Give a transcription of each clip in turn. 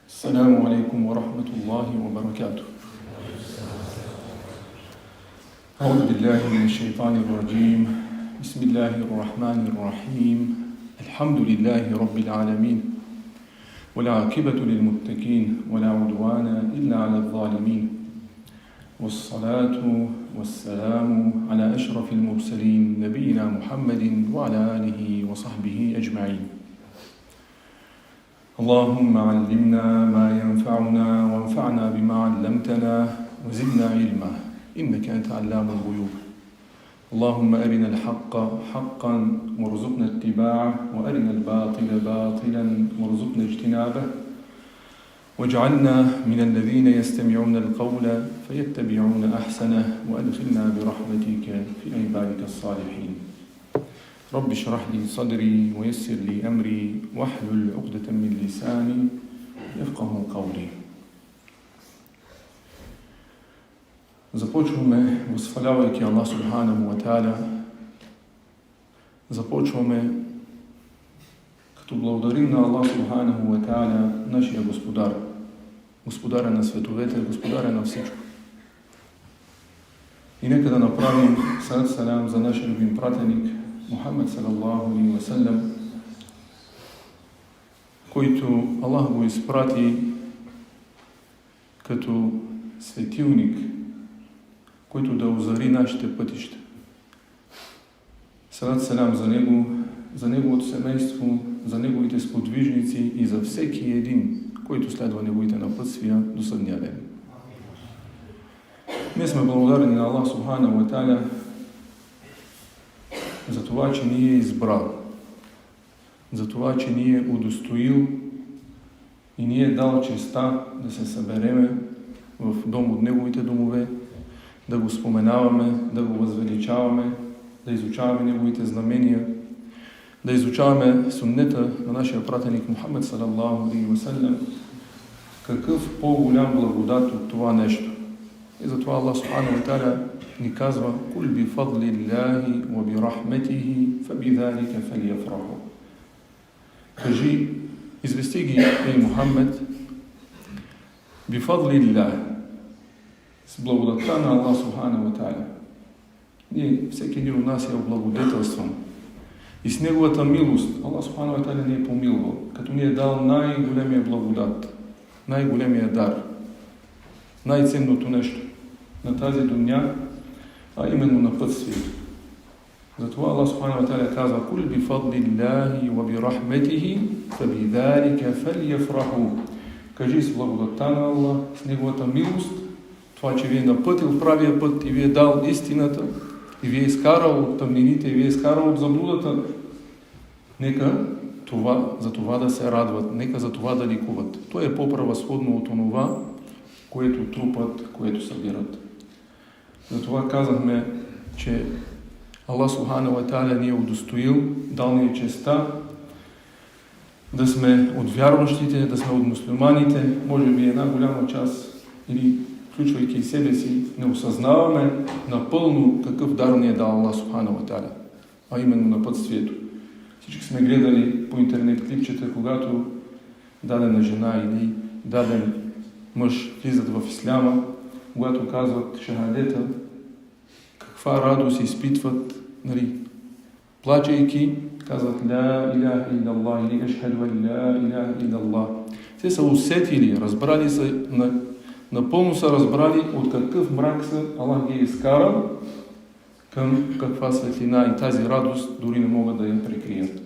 السلام عليكم ورحمة الله وبركاته. أعوذ بالله من الشيطان الرجيم. بسم الله الرحمن الرحيم. الحمد لله رب العالمين، والعاقبة للمتقين، ولا عدوان إلا على الظالمين، والصلاة والسلام على أشرف المرسلين نبينا محمد وعلى آله وصحبه أجمعين. اللهم علمنا ما ينفعنا وانفعنا بما علمتنا وزدنا علما إنك أنت علام الغيوب. اللهم أرنا الحق حقا وارزقنا اتباعه، وأرنا الباطل باطلا وارزقنا اجتنابه، واجعلنا من الذين يستمعون القول فيتبعون أحسنه، وأدخلنا برحمتك في عبادك الصالحين. رب اشرح لي صدري ويسر لي أمري واحلل عقدة من لساني يفقه قولي. Започваме, възхвалявайки Аллах Субханаху ва Та'аля. Започваме, като благодарим на Аллах Субханаху ва Та'аля, нашия Господар, Господаря на световете, Господаря на всичко. И нека да направим салат салям за нашия любим пратеник Мухаммед салаллаху алейхи ва салям, който Аллах го изпрати като светилник, който да озари нашите пътища. Салат салям за него, за неговото семейство, за неговите сподвижници и за всеки един, който следва неговите напътствия до съдния ден. Ние сме благодарни на Аллах Субханаху ва Та'аля за това, че ни е избрал, за това, че ни е удостоил и ни е дал честа да се събереме в дом от неговите домове, да го споменаваме, да го възвеличаваме, да изучаваме неговите знамения, да изучаваме суннета на нашия пратеник Мухаммед салаллаху алейхи ва салям. Какъв по-голям благодат от това нещо? И затова Аллах Субханаху ва Та'аля ни казва: "Кул би фадлиллахи ва би рахметихи фабидhalika фалияфраху." Кажи, извести ги, ей Мухаммед, би фадлиллах, с благодатта на Аллах Субханаху ва Та'аля. Ние, всеки един от нас е облагодетелстван. И с неговата милост Аллах Субханаху ва Та'аля ни е помилвал, като ни е дал най-големия благодат, най-големия дар, най-ценното нещо на тази дуня, а именно напътствието. Затова Аллах Субханаху ва Та'аля казва: "Кул би фадлиллахи ва би рахметихи фабидhalika фалияфраху." Кажи, с благодатта на Аллах, с неговата милост, това, че ви е напътил в правия път и ви е дал истината, и ви е изкарал от тъмнините, и ви е изкарал от заблудата, нека за това да се радват, нека за това да ликуват. То е по-превъзходно от онова, което трупат, което събират. Затова казахме, че Аллах Субханаху ва Та'аля ни е удостоил, дал ни е честа да сме от вярващите, да сме от мюсюлманите. Може би една голяма част, или включвайки себе си, не осъзнаваме напълно какъв дар ни е дал Аллах Субханаху ва Та'аля, а именно напътствието. Всички сме гледали по интернет клипчета, когато дадена жена или даден мъж влизат в исляма, когато казват шахадета, каква радост изпитват, плачейки, казват ла иляха илlallah или ашхаду ан ла иляха илlallah. Те са усетили, разбрали са, напълно са разбрали от какъв мрак са Аллах ги е изкарал към каква светлина, и тази радост дори не могат да я прикрият.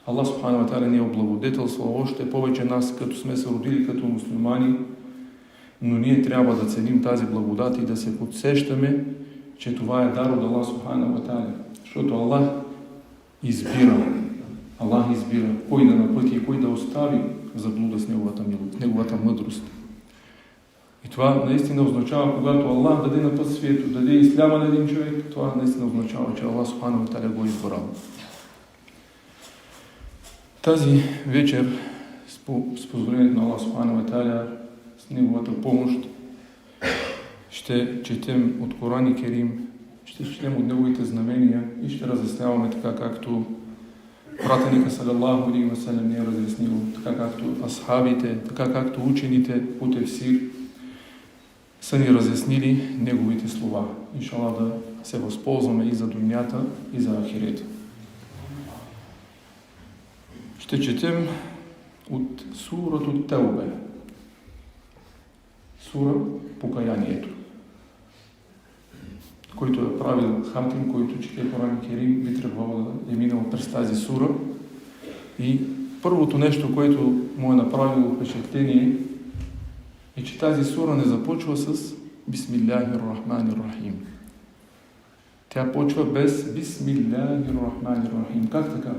Аллах Субханаху ва Та'аля ни е облагодетелствал още повече нас, като сме се родили като мюсюлмани, но ние трябва да ценим тази благодат и да се подсещаме, че това е дар от Аллах Субханаху ва Та'аля. Защото Аллах избира кой да напъти и кой да остави в заблуда с неговата мъдрост. И това наистина означава, когато Аллах даде напътствието, даде исляма на един човек, това наистина означава, че Аллах Субханаху ва Та'аля го е избрал. Тази вечер, с позволението на Аллах Субханаху ва Та'аля, с неговата помощ, ще четем от Коран Керим, ще четем от неговите знамения и ще разясняваме така, както пратеника салалаху алейхи ва салям ни е разяснил, така както асхабите, така както учените от Тефсир са ни разяснили неговите слова. Иншалlah да се възползваме и за дунята, и за ахирета. Ще четем от сурато Теубе. Сура Покаянието. Който е правил Хатим, който чете Коран Керим, би трябвало да е минал през тази сура. И първото нещо, което му е направило впечатление, е, че тази сура не започва с Бисмиллахир Рахманир Рахим. Тя почва без Бисмиллахир Рахманир Рахим. Как така?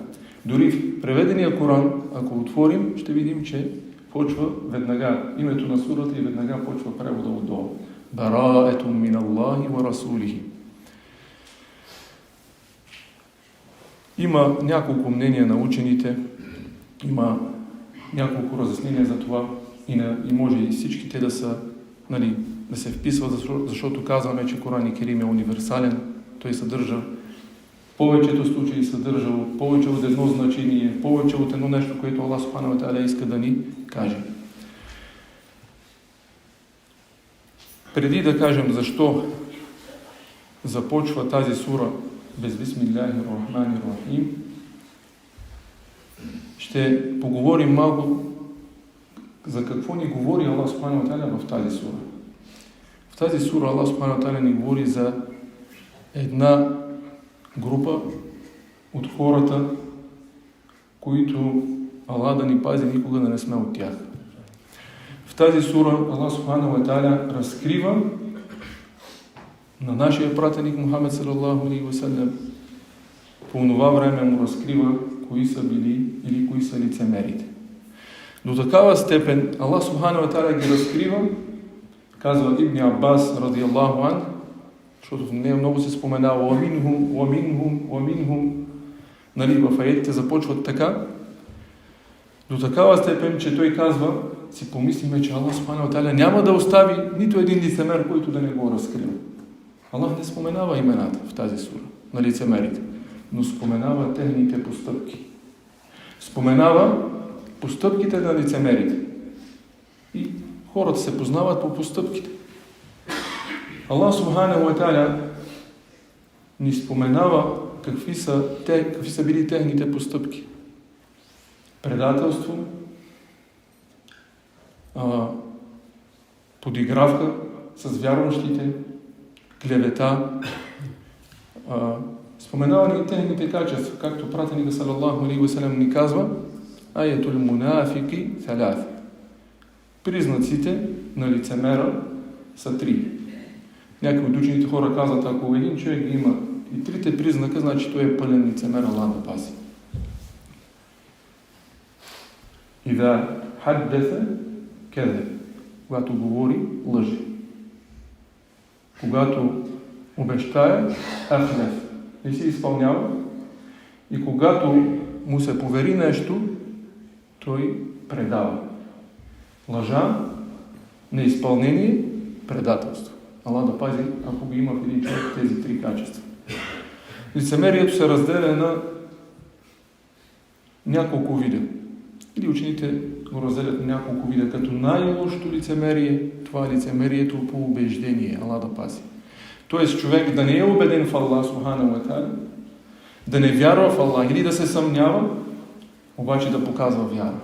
Дори в преведения Коран, ако отворим, ще видим, че почва веднага. Името на сурата и веднага почва превода отдолу. Бараетум мин Аллахи ва расулихи. Има няколко мнения на учените, има няколко разяснения за това и може и всички те да са, да се вписват, защото казваме, че Коран Керим е универсален. Той съдържа, в повечето случаи съдържа повече от едно значение, повече от едно нещо, което Аллах Субхану ва Та'аля иска да ни каже. Преди да кажем защо започва тази сура без Бисмиллахир Рахманир Рахим, ще поговорим малко за какво ни говори Аллах Субхану ва Та'аля в тази сура. В тази сура Аллах Субхану ва Та'аля ни говори за една група от хората, които Аллах да ни пази, никога да не сме от тях. В тази сура Аллах Субхану ва Та'аля разкрива на нашия пратеник Мухамед салалаху алейхи ва салям, по това време му разкрива кои са били или кои са лицемерите. До такава степен Аллах Субхану ва Та'аля ги разкрива, казва Ибн Аббас радиаллаху ан, защото в нея много се споменава уаминхум, в аетите започват така, до такава степен, че той казва, си помислиме, че Аллах Субхану ва Та'аля няма да остави нито един лицемер, който да не го разкрива. Аллах не споменава имената в тази сура на лицемерите, но споменава техните постъпки. Споменава постъпките на лицемерите. И хората се познават по постъпките. Аллах Субхану ва Та'аля ни споменава какви са били техните постъпки. Предателство, подигравка с вярващите, клевета, споменава ни техните качества, както пратеника салалаху алейхи ва салям ни казва, аятул мунафики саляс. Признаците на лицемера са 3. Някои от учените хора казват, ако един човек има и 3 признака, значи той е пълен лицемер, Аллах да пази. Ида хаддеса кезе, когато говори, лъжи. Когато обещая, ахлеф, не се изпълнява. И когато му се повери нещо, той предава. Лъжа, неизпълнение, предателство. Аллах да пази, ако го има в един човек тези 3 качества. Лицемерието се разделя на няколко вида. Или учените го разделят на няколко вида. Като най-лошото лицемерие, това е лицемерието по убеждение. Аллах да пази. Тоест човек да не е убеден в Аллах Субхану ва Та'аля, да не вярва в Аллах или да се съмнява, обаче да показва вяра.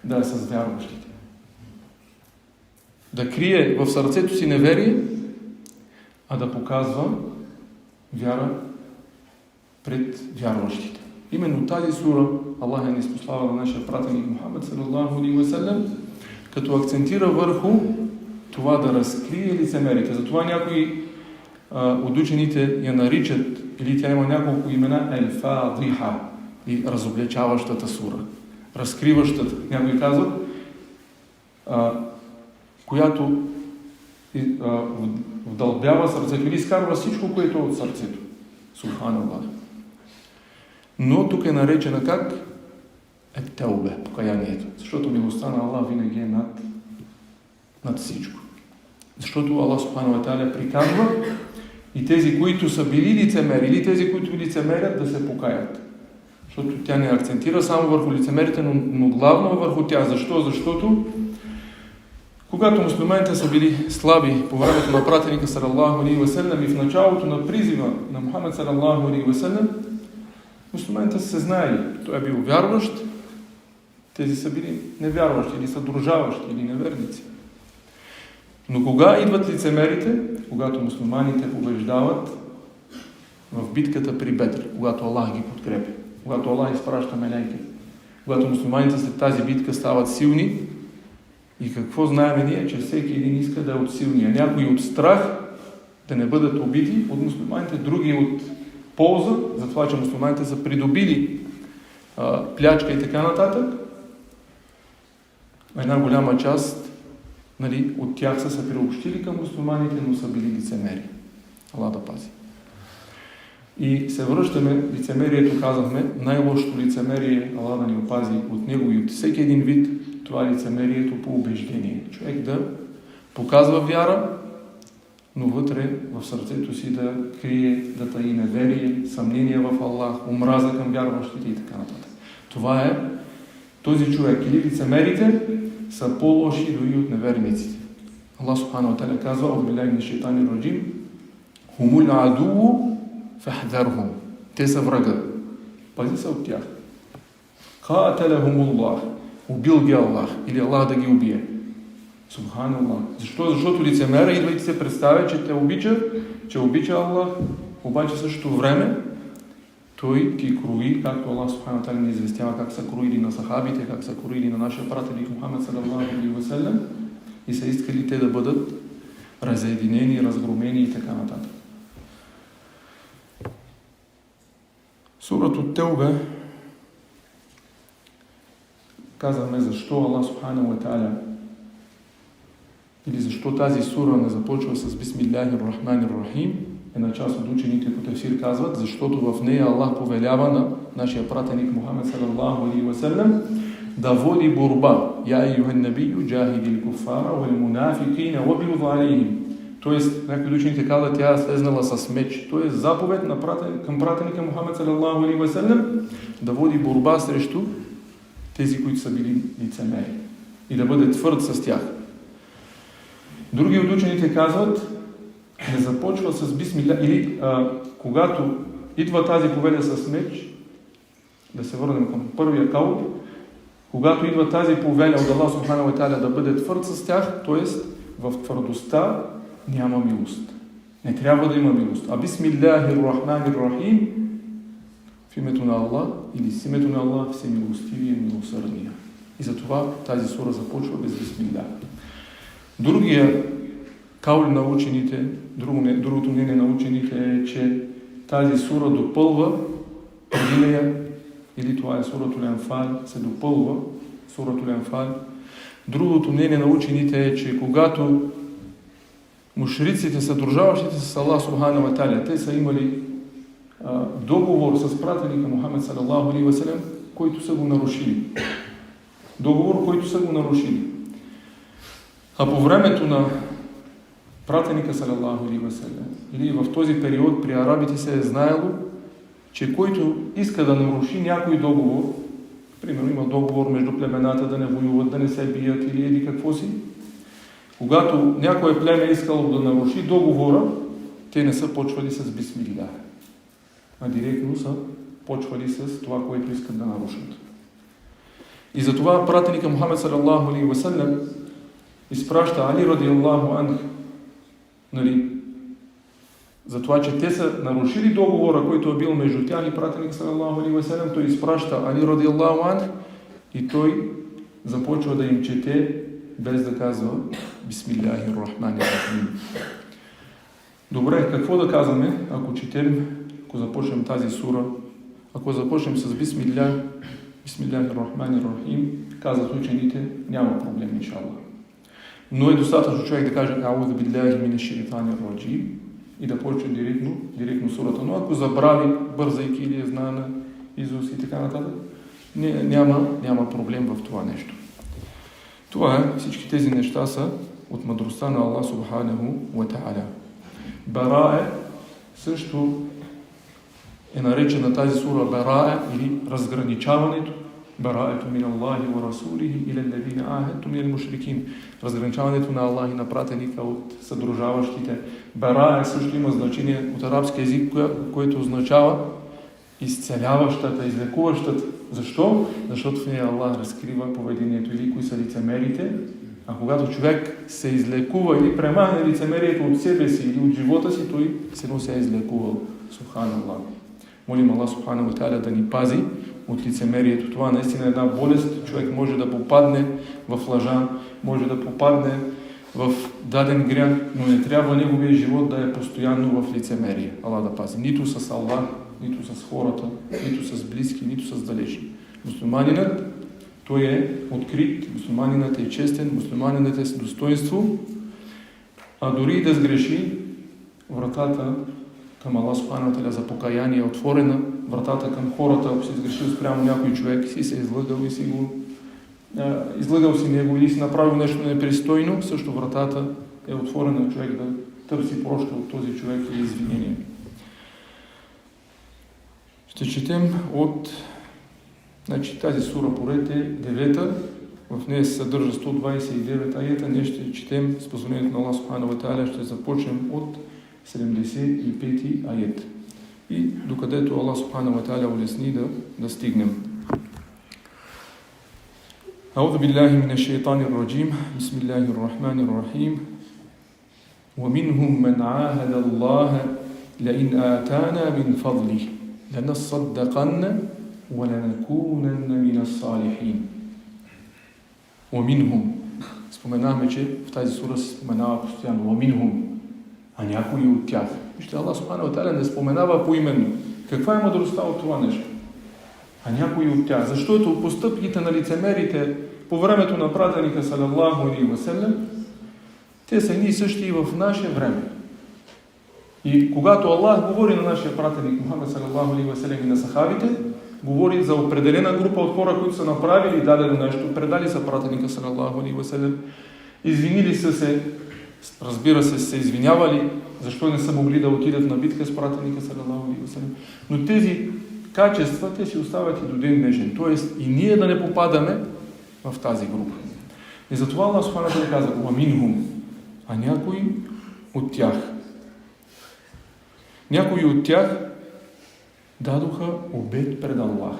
Да е с вярващите. Да крие в сърцето си неверие, а да показва вяра пред вярващите. Именно тази сура Аллах е ниспослава на нашия пратеник Мухамед салалаху алейхи ва салям, като акцентира върху това да разкрие лицемерите. Затова някои от учените я наричат, или тя има няколко имена, Ел-Фадиха, и разобличаващата сура. Разкриващата, някои казват, която вдълбява сърцето или изкарва всичко, което е от сърцето. Субханаллах. Но тук е наречена как? Ет-Теубе, покаянието. Защото милостта на Аллах винаги е над всичко. Защото Аллах Субхану ва Та'аля приказва и тези, които са били лицемери, или тези, които лицемерят, да се покаят. Защото тя не акцентира само върху лицемерите, но главно върху тях. Защо? Защото когато мусулманите са били слаби по времето на пратеника салаллаху алейхи ва саллям и в началото на призива на Мухамед салаллаху алейхи ва саллям, мусулманите са се знаели. Той е бил вярващ, тези са били невярващи, или са дружаващи, или неверници. Но кога идват лицемерите? Когато мусулманите побеждават в битката при Бедр, когато Аллах ги подкрепя, когато Аллах изпраща мелайки, когато мусулманите след тази битка стават силни. И какво знаем ние, че всеки един иска да е от силния. Някои от страх да не бъдат убити от мусулманите, други от полза, за това, че мусулманите са придобили плячка и така нататък. Една голяма част, нали, от тях са се приобщили към мусулманите, но са били лицемери. Аллах да пази. И се връщаме, лицемерието казахме, най-лошото лицемерие, Аллах да ни опази от него и от всеки един вид, това е лицемерието по убеждение. Човек да показва вяра, но вътре в сърцето си да крие, да таи неверие, съмнение в Аллах, омраза към вярващите и така нататък. Това е този човек. Или лицемерите са по-лоши дори от неверниците. Аллах субхanahu ва та'аля казва: „Аузу биллахи минаш шайтанир раджим, хумул адуу фахдharhum“. Те са врага. Пази се от тях. Каталахумуллах. Убил ги Аллах, или Аллах да ги убие. Субханаллах. Защо? Защото лицемера идва и се представя, че те обича, че обича Аллах, обаче в същото време той ти крои, както Аллах субхану та'аля ни известява как са кроили на сахабите, как са кроили на нашия пратеник Мухамед салаллаху алейхи ва саллям, и са искали те да бъдат разединени, разгромени и така нататък. Сурата Теубе казахме защо Аллах субхану та'аля или защо тази сура не започва с Бисмиллахир рахманир рахим. Една част от учените по тефсир казват, защото в нея Аллах повелява на нашия пратеник Мухамед салаллаху алейхи ва саллям да води борба. Я айюхан набию джахидил куфара вал мунафикина ваглуз алейхим. Тоест, някои от учените казват, тя е слезнала с меч. Тоест, заповед към пратеника Мухамед салаллаху алейхи ва саллям да води борба срещу тези, които са били лицемери. И да бъде твърд с тях. Други от учените казват, не започва с бисмилlah, или когато идва тази повеля с меч, да се върнем към първия каул, когато идва тази повеля от Аллах субхану ва та'аля да бъде твърд с тях, т.е. в твърдостта няма милост. Не трябва да има милост. А Бисмиллахир рахманир рахим в името на Аллах или с името на Аллах всемилостивия и милосърдния. И затова тази сура започва без Бисмиллах. Другия каул на учените, другото мнение на учените е, че тази сура допълва преди нея, или това е суратул Анфал, се допълва суратул Анфал. Другото мнение на учените е, че когато мушриците, съдружаващите с Аллах субхану ва та'аля, те са имали договор с пратеника Мухамед салаллаху алейхи ва саллям, който са го нарушили. Договор, който са го нарушили. А по времето на пратеника салаллаху алейхи ва саллям, или в този период при арабите се е знаело, че който иска да наруши някой договор, примерно има договор между племената да не воюват, да не се бият или какво си, когато някое племе искало да наруши договора, те не са почвали с Бисмиллах, а директно са почвали с това, което искат да нарушат. И затова пратеника Мухамед салаллаху алейхи ва саллям изпраща Али радиаллаху анх, нали, за това, че те са нарушили договора, който е бил между тях и пратеник салаллаху алейхи ва саллям, той изпраща Али радиаллаху анх и той започва да им чете без да казва Бисмиллахир рахманир рахим. Добре, какво да казваме, ако четем, ако започнем тази сура, ако започнем с Бисмиллахир рахманир рахим, казват учените, няма проблем, иншаллах. Но е достатъчно човек да каже Аузу биллахи минаш шайтанир раджим и да почне директно сурата. Но ако забрави, бързайки или знае на изус и така нататък, няма проблем в това нещо. Това е, всички тези неща са от мъдростта на Аллах субханаху ва та'аля. Бара е също е наречена тази сура Бараа или разграничаването. Бараето мин Аллахи ва расулихи иля аллазина ахадтум минал мушрикин. Разграничаването на Аллах и на пратеника от съдружаващите. Бараа също има значение от арабски език, което означава изцеляващата, излекуващата. Защо? Защото в нея Аллах разкрива поведението или кои са лицемерите. А когато човек се излекува или премахне лицемерието от себе си или от живота си, той се не се е излекувал. Субханаллах. Молим Аллах Субхану ва Тааля да ни пази от лицемерието. Това наистина е една болест. Човек може да попадне в лъжа, може да попадне в даден грях, но не трябва неговия живот да е постоянно в лицемерие. Аллах да пази. Нито с Аллах, нито с хората, нито с близки, нито с далечни. Мусулманинът, той е открит, мусулманинът е честен, мусулманинът е с достоинство, а дори да сгреши, вратата към Аллах Субхану ва Тааля за покаяние е отворена, вратата към хората, ако си сгрешил спрямо някой човек, си се излъгал и си го излъгал си него или си направил нещо непристойно, също вратата е отворена човек да търси прошка от този човек или извинение. Ще четем от тази сура поред е 9-та, в нея се съдържа 129 аета, ние ще четем с позволението на Аллах Субхану ва Тааля, ще започнем от 75-ти ает. И докъдето Аллах Субхану ва Тааля улесни да стигнем. أعوذ بالله من الشيطان الرجيم بسم الله الرحمن الرحيم ومنهم من عاهد الله لئن آتانا من فضله لنصدقن ولنكونن من الصالحين ومنهم споменаваме, че в тази сура се споменава постоянно ومنهم, а някои от тях. Вижте, Аллах Субхану ва Тааля не споменава поименно. Каква е мъдростта от това нещо? А някои от тях. Защото постъпките на лицемерите по времето на пратеника салаллаху алейхи ва салям, те са едни и същи и в наше време. И когато Аллах говори на нашия пратеник Мухамед салаллаху алейхи ва салям и на сахабите, говори за определена група от хора, които са направили дадено нещо, предали са пратеника салаллаху алейхи ва салям, извинили са се, разбира се извинявали, защо не са могли да отидат на битка с пратеника салаллаху алейхи ва салям. Но тези качества, те си остават и до ден днешен. Тоест и ние да не попадаме в тази група. И затова Аллах Субхану ва Тааля каза وَمِنْهُمْ, а някои от тях. Някои от тях дадоха обет пред Аллах.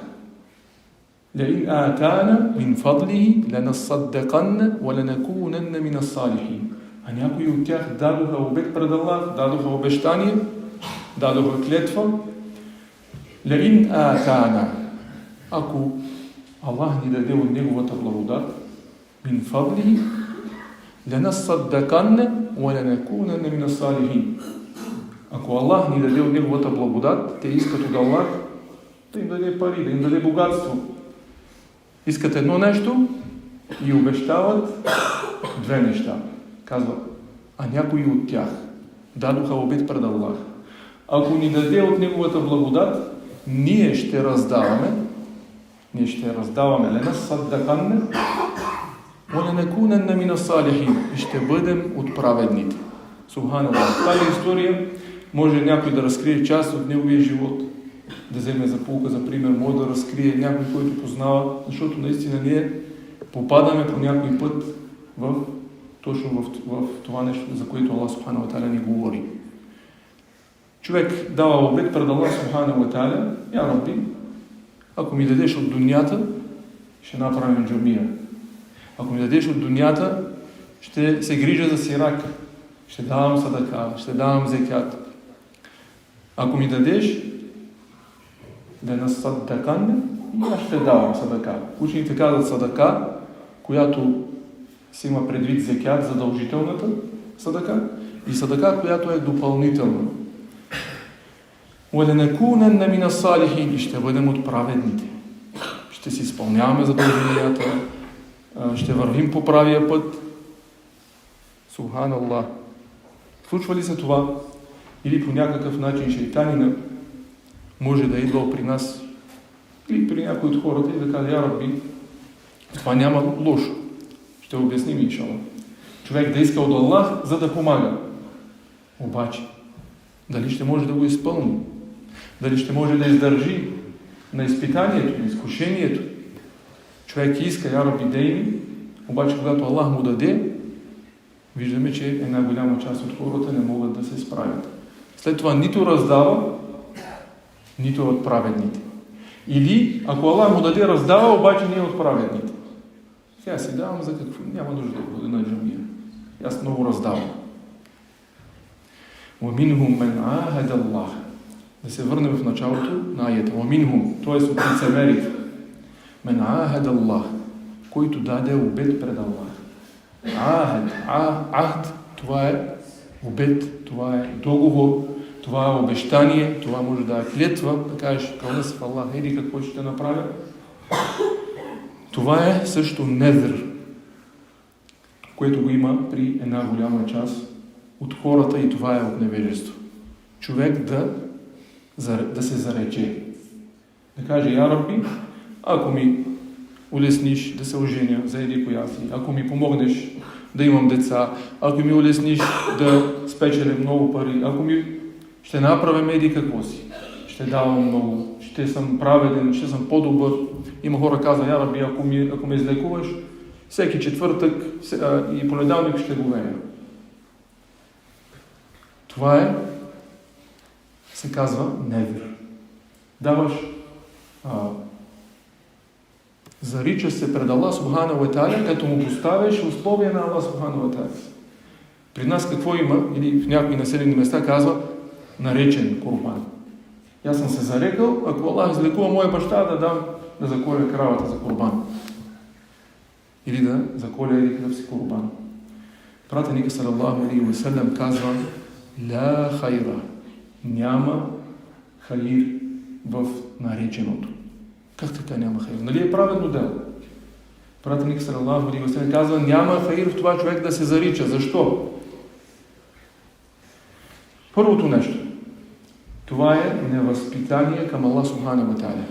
لَإِنْ آتَانَا مِنْ فَضْلِهِ لَنَصَّدَّقَنَّ وَلَنَكُونَنَّ مِنَ الصَّالِحِينَ. А някои от тях дадоха обет пред Аллах, дадоха обещание, дадоха клетва. لَإِنْ آتَانَا, ако Аллах ни даде от Неговата благодат, мин фадлихи, لَنَصَّدَّقَنَّ وَلَنَكُونَنَّ مِنَ الصَّالِحِينَ. Ако Аллах ни даде от Неговата благодат, те искат от Аллах да им даде пари, да им даде богатство. Искат едно нещо и обещават две неща. Казват, а някои от тях дадоха обет пред Аллах. Ако ни даде от Неговата благодат, ние ще раздаваме, لَنَصَّدَّقَنَّ وَلَنَكُونَنَّ مِنَ الصَّالِحِينَ, и ще бъдем от праведните. Субханаллах. Тази история може някой да разкрие част от неговия живот, да вземе за поука, за пример, може да разкрие някой, който познава, защото наистина ние попадаме по някой път точно в това нещо, за което Аллах Субхану ва Тааля ни говори. Човек дава обет пред Аллах Субхану ва Тааля, я Рабби, ако ми дадеш от дунята, ще направим джамия. Ако ми дадеш от дунята, ще се грижа за сирак, ще давам садака, ще давам зекят. Ако ми дадеш لَنَصَّدَّقَنَّ, и аз ще давам садака. Учените казват садака, която си има предвид зекят, задължителната садака, и садака, която е допълнителна. وَلَنَكُونَنَّ مِنَ الصَّالِحِينَ, и ще бъдем от праведните. Ще си изпълняваме задълженията, ще вървим по правия път. Субханаллах. Случва ли се това? Или по някакъв начин шейтанина може да идва при нас или при някой от хората и да каже, я Рабби, това няма лошо. Ще обясним, иншаллах. Човек да иска от Аллах, за да помага. Обаче, дали ще може да го изпълни? Дали ще може да издържи на изпитанието, на изкушението. Човек иска, я Раби, дай ми, обаче когато Аллах му даде, виждаме, че една голяма част от хората не могат да се справят. След това нито раздава, нито от праведните. Или, ако Аллах му даде, раздава, обаче не е от праведните. Сега си давам за какво? Няма нужда да бъде на джамия. Аз много раздавам. وَمِنْهُمْ مَنْ عَاهَدَ اللَّهَ. Да се върнем в началото на аята. وَمِنْهُمْ, т.е. от лицемерите. مَنْ عَاهَدَ اللَّهَ, който даде обет пред Аллах. Ахд, това е обет, това е договор, това е обещание, това може да е клетва, да кажеш, кълна се в Аллах, еди какво ще направя. Това е също недър, което го има при една голяма част от хората и това е от невежество. Човек да се зарече. Да каже, я Раби, ако ми улесниш да се оженя за еди коя си, ако ми помогнеш да имам деца, ако ми улесниш да спечеля много пари, ако ми ще направим еди какво си, ще давам много, ще съм праведен, ще съм по-добър. Има хора казва, я Раби, ако ме излекуваш, всеки четвъртък и понеделник ще го веня. Това се казва невер. Даваш, зарича се пред Аллах Субханаху ва Та'аля, като му поставяш условия на Аллах Субханаху ва Та'аля. При нас какво има, или в някои населени места казва, наречен курбан. Аз съм се зарекал, ако Аллах излекува моя баща, да заколя кравата за курбан. Или да заколя еди какъв си курбан. Пратеника салаллаху алейхи ва салям казва, ла хайра, няма хайр в нареченото. Как така няма хайр? Нали е праведно дело? Пратеник салаллаху алейхи ва салям казва, няма хайр в това човек да се зарича. Защо? Първото нещо. Това е невъзпитание към Аллах Субханаху ва Та'аля.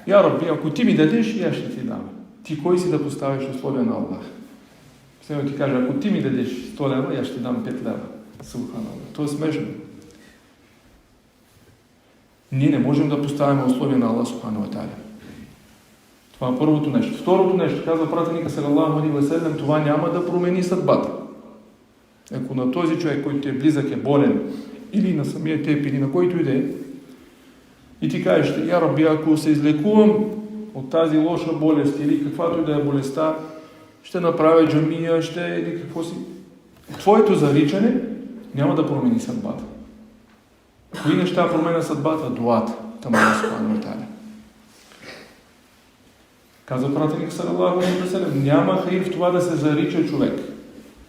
Я Раби, ако ти ми дадеш, и аз ще ти дам. Ти кой си да поставиш условия на Аллах? Сега ти кажа, ако ти ми дадеш 100 лева, аз ще дам 5 лева. Субханаллах. Това е смешно. Ние не можем да поставяме условия на Аллах Субханаху ва Та'аля. Това е първото нещо. Второто нещо, казва пратеника салаллаху алейхи ва салям, това няма да промени съдбата. Ако на този човек, който е близък, е болен, или на самия теб, или на който иде, и ти кажеш, я Раби, ако се излекувам от тази лоша болест, или каквато и да е болестта, ще направя джамия, или какво си. Твоето заричане няма да промени съдбата. Кои неща променя съдбата? Дуата към Аллах Субханаху ва Та'аля. Казва пратеник салаллаху алейхи ва салям, няма хайр в това да се зарича човек.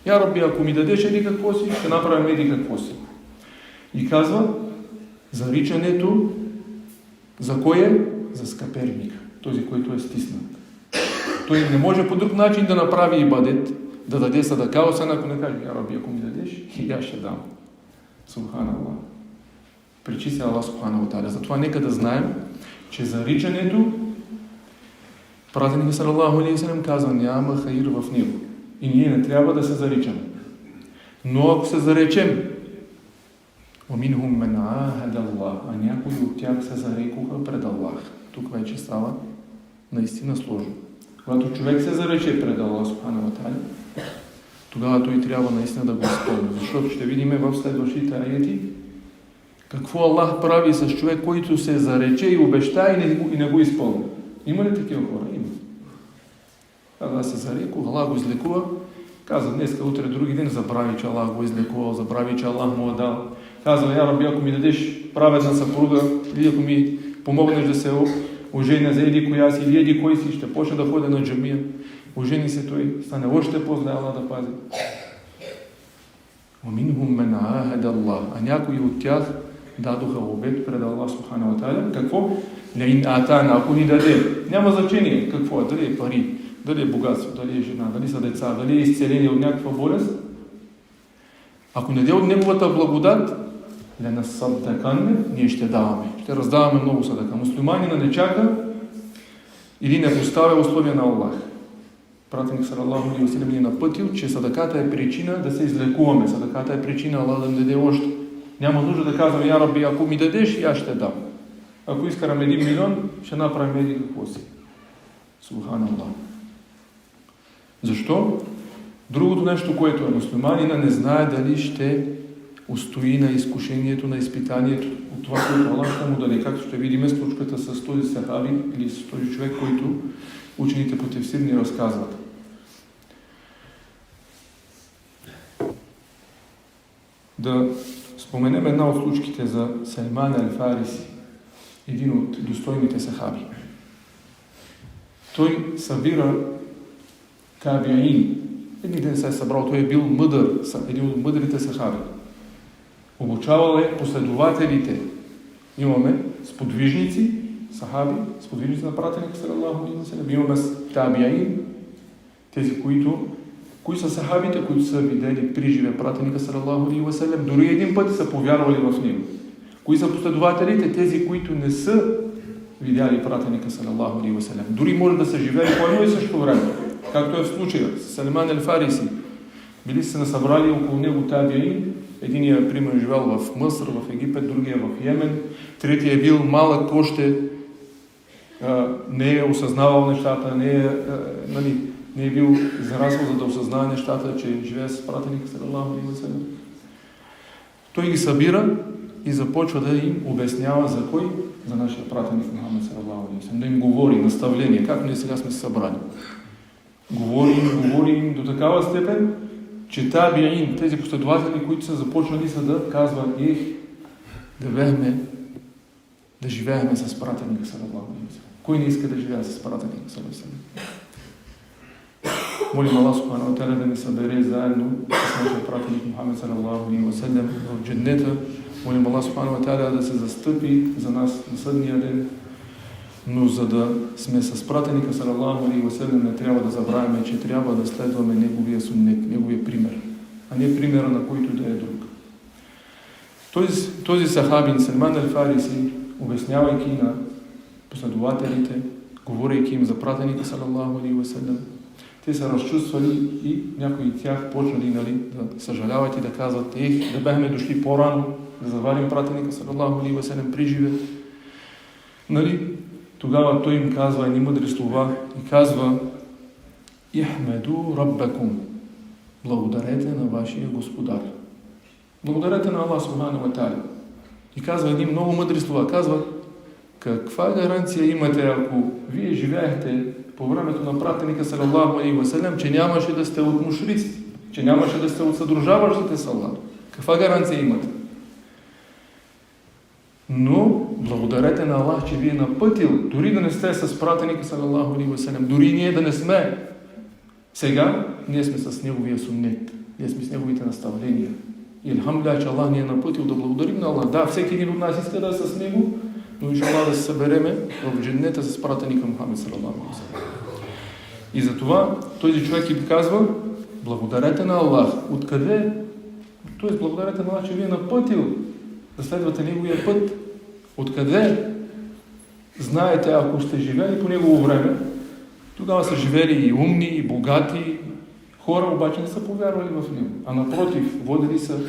Я Раби, ако ми дадеш еди какво си, ще направим еди какво си. И казва, заричането за кой е? За скъперника. Този, който е стиснат. Той не може по друг начин да направи ибадет, да даде садака, освен ако не каже, я Раби, ако ми дадеш, и аз ще дам. Субханаллах. Причи се Аллах Субханаху ва Та'аля. Затова нека да знаем, че заричането, пратеник салаллаху алейхи ва салям казва, няма хайр в него. И ние не трябва да се заричаме. Но ако се заречем, وَمِنْهُمْ مَنْ عَاهَدَ اللَّهَ, а някои от тях се зарекоха пред Аллах. Тук вече става наистина сложно. Когато човек се зарече пред Аллах Субханаху ва Та'аля, тогава той трябва наистина да го изпълни. Защото ще видим в следващите аяти какво Аллах прави с човек, който се зарече и обеща и не го изпълни. Има ли такива хора? Има. Когато се зарекох, Аллах го излекува, каза днеска, утре, други ден, забрави, че Аллах го излекувал, забрави, че Аллах му е дал. Казва, я Раби, ако ми дадеш праведна съпруга, или ако ми помогнеш да се оженя за еди коя си, или еди кой си, ще почне да ходя на джамия. Ожени се той, стане още по-зле, Аллах да пази. وَمِنْهُمْ مَنْ عَاهَدَ اللَّهَ, а някои от тях дадоха обет пред Аллах Субханаху ва Та'аля. Какво? لَإِنْ آتَانَا, ако ни даде. Няма значение какво е, дали е пари, дали е богатство, дали е жена, дали са деца, дали е изцеление от някаква болест. Ако не даде от неговата благодат, ленасаддаканне, ние ще даваме. Ще раздаваме много садака. Муслиманина не чака или не поставя условия на Аллах. Пратеник салаллаху алейхи ва салям ни напътил, че садаката е причина да се излекуваме. Садаката е причина Аллах да ни даде още. Няма нужда да казвам, я Раби, ако ми дадеш, и аз ще дам. ако изкараме 1 милион, ще направим еди какво си. Субханаллах. Защо? Другото нещо, което е мюсюлманина, не знае дали ще устои на изкушението, на изпитанието от това, което Аллах ще му даде. Както ще видим случката с този сахаби или с този човек, който учените по тефсир ни разказват. Да споменем една от случките за Салман ал-Фариси, един от достойните сахаби. Той събира табиин. Един ден се е събрал, той е бил мъдър, един от мъдрите сахаби. Обучавал е последователите. Имаме сподвижници, сахаби, сподвижници на пратеника салаллаху алейхи ва салям. Имаме табиин, тези, кои са сахабите, които са видели при живе пратеника салаллаху алейхи ва салям, дори един път са повярвали в него. Кои са последователите? Тези, които не са видяли пратеника салаллаху алейхи ва салям. Дори може да са живели по едно и също време. Както е в случая с Салман ал-Фариси. Били се насъбрали около него табиин. Единият, примерно, живел в Мъсър, в Египет, другия в Йемен. Третия е бил малък още, не е осъзнавал нещата, не е бил израснал, за да осъзнава нещата, че живее с пратеника салаллаху алейхи ва салям. Той ги събира и започва да им обяснява за кой? За нашия пратеник Мухамед салаллаху алейхи ва салям. Да им говори наставление, както ние сега сме се събрани. Говорим до такава степен, че табиин, тези последователи, които са започнали да казват, да живееме с пратеника салаллаху алейхи ва салям. Кой не иска да живее с пратеника салаллаху алейхи ва салям? Молим Аллах субхану ва та'аля да ни събере заедно с нашия пратеник Мухамед салаллаху алейхи ва салям в дженнета. Молим Аллах субхану ва та'аля да се застъпи за нас на съдния ден. Но за да сме с пратеника салаллаху алейхи ва салям, не трябва да забравяме, че трябва да следваме неговия суннет, неговия пример, а не примера на който да е друг. Този сахабин Салман ал-Фариси, обяснявайки на последователите, говорейки им за пратеника салаллаху алейхи ва салям, те са разчувствали и някои от тях почнали да съжаляват и да казват, да бяхме дошли по-рано, да заварим пратеника салаллаху алейхи ва салям при живе. Тогава той им казва едни мъдри слова и казва: Ихмеду Раббакум. Благодарете на вашия Господар. Благодарете на Аллах субхану ва та'аля. И казва едни много мъдри слова. Казва: каква гаранция имате, ако вие живеехте по времето на пратеника салаллаху алейхи ва салям, че нямаше да сте от мушриците, че нямаше да сте от съдружаващите с Аллах? Каква гаранция имате? Но благодарете на Аллах, че ви е напътил, дори да не сте с пратеника салаллаху алейхи ва салям, дори ние да не сме. Сега ние сме с неговия суннет, ние сме с неговите наставления. И алхамдулилlah, че Аллах ни е напътил, да благодарим на Аллах. Да, всеки един от нас иска да е с него, но иншаллах да се събереме в дженнета с пратеника Мухамед салаллаху алейхи ва салям. И затова този човек им казва: благодарете на Аллах. Откъде? Тоест благодарете на Аллах, че ви е напътил да следвате неговия път. Откъде знаете, ако сте живели по негово време, тогава са живели и умни, и богати хора, обаче не са повярвали в него. А напротив, водили са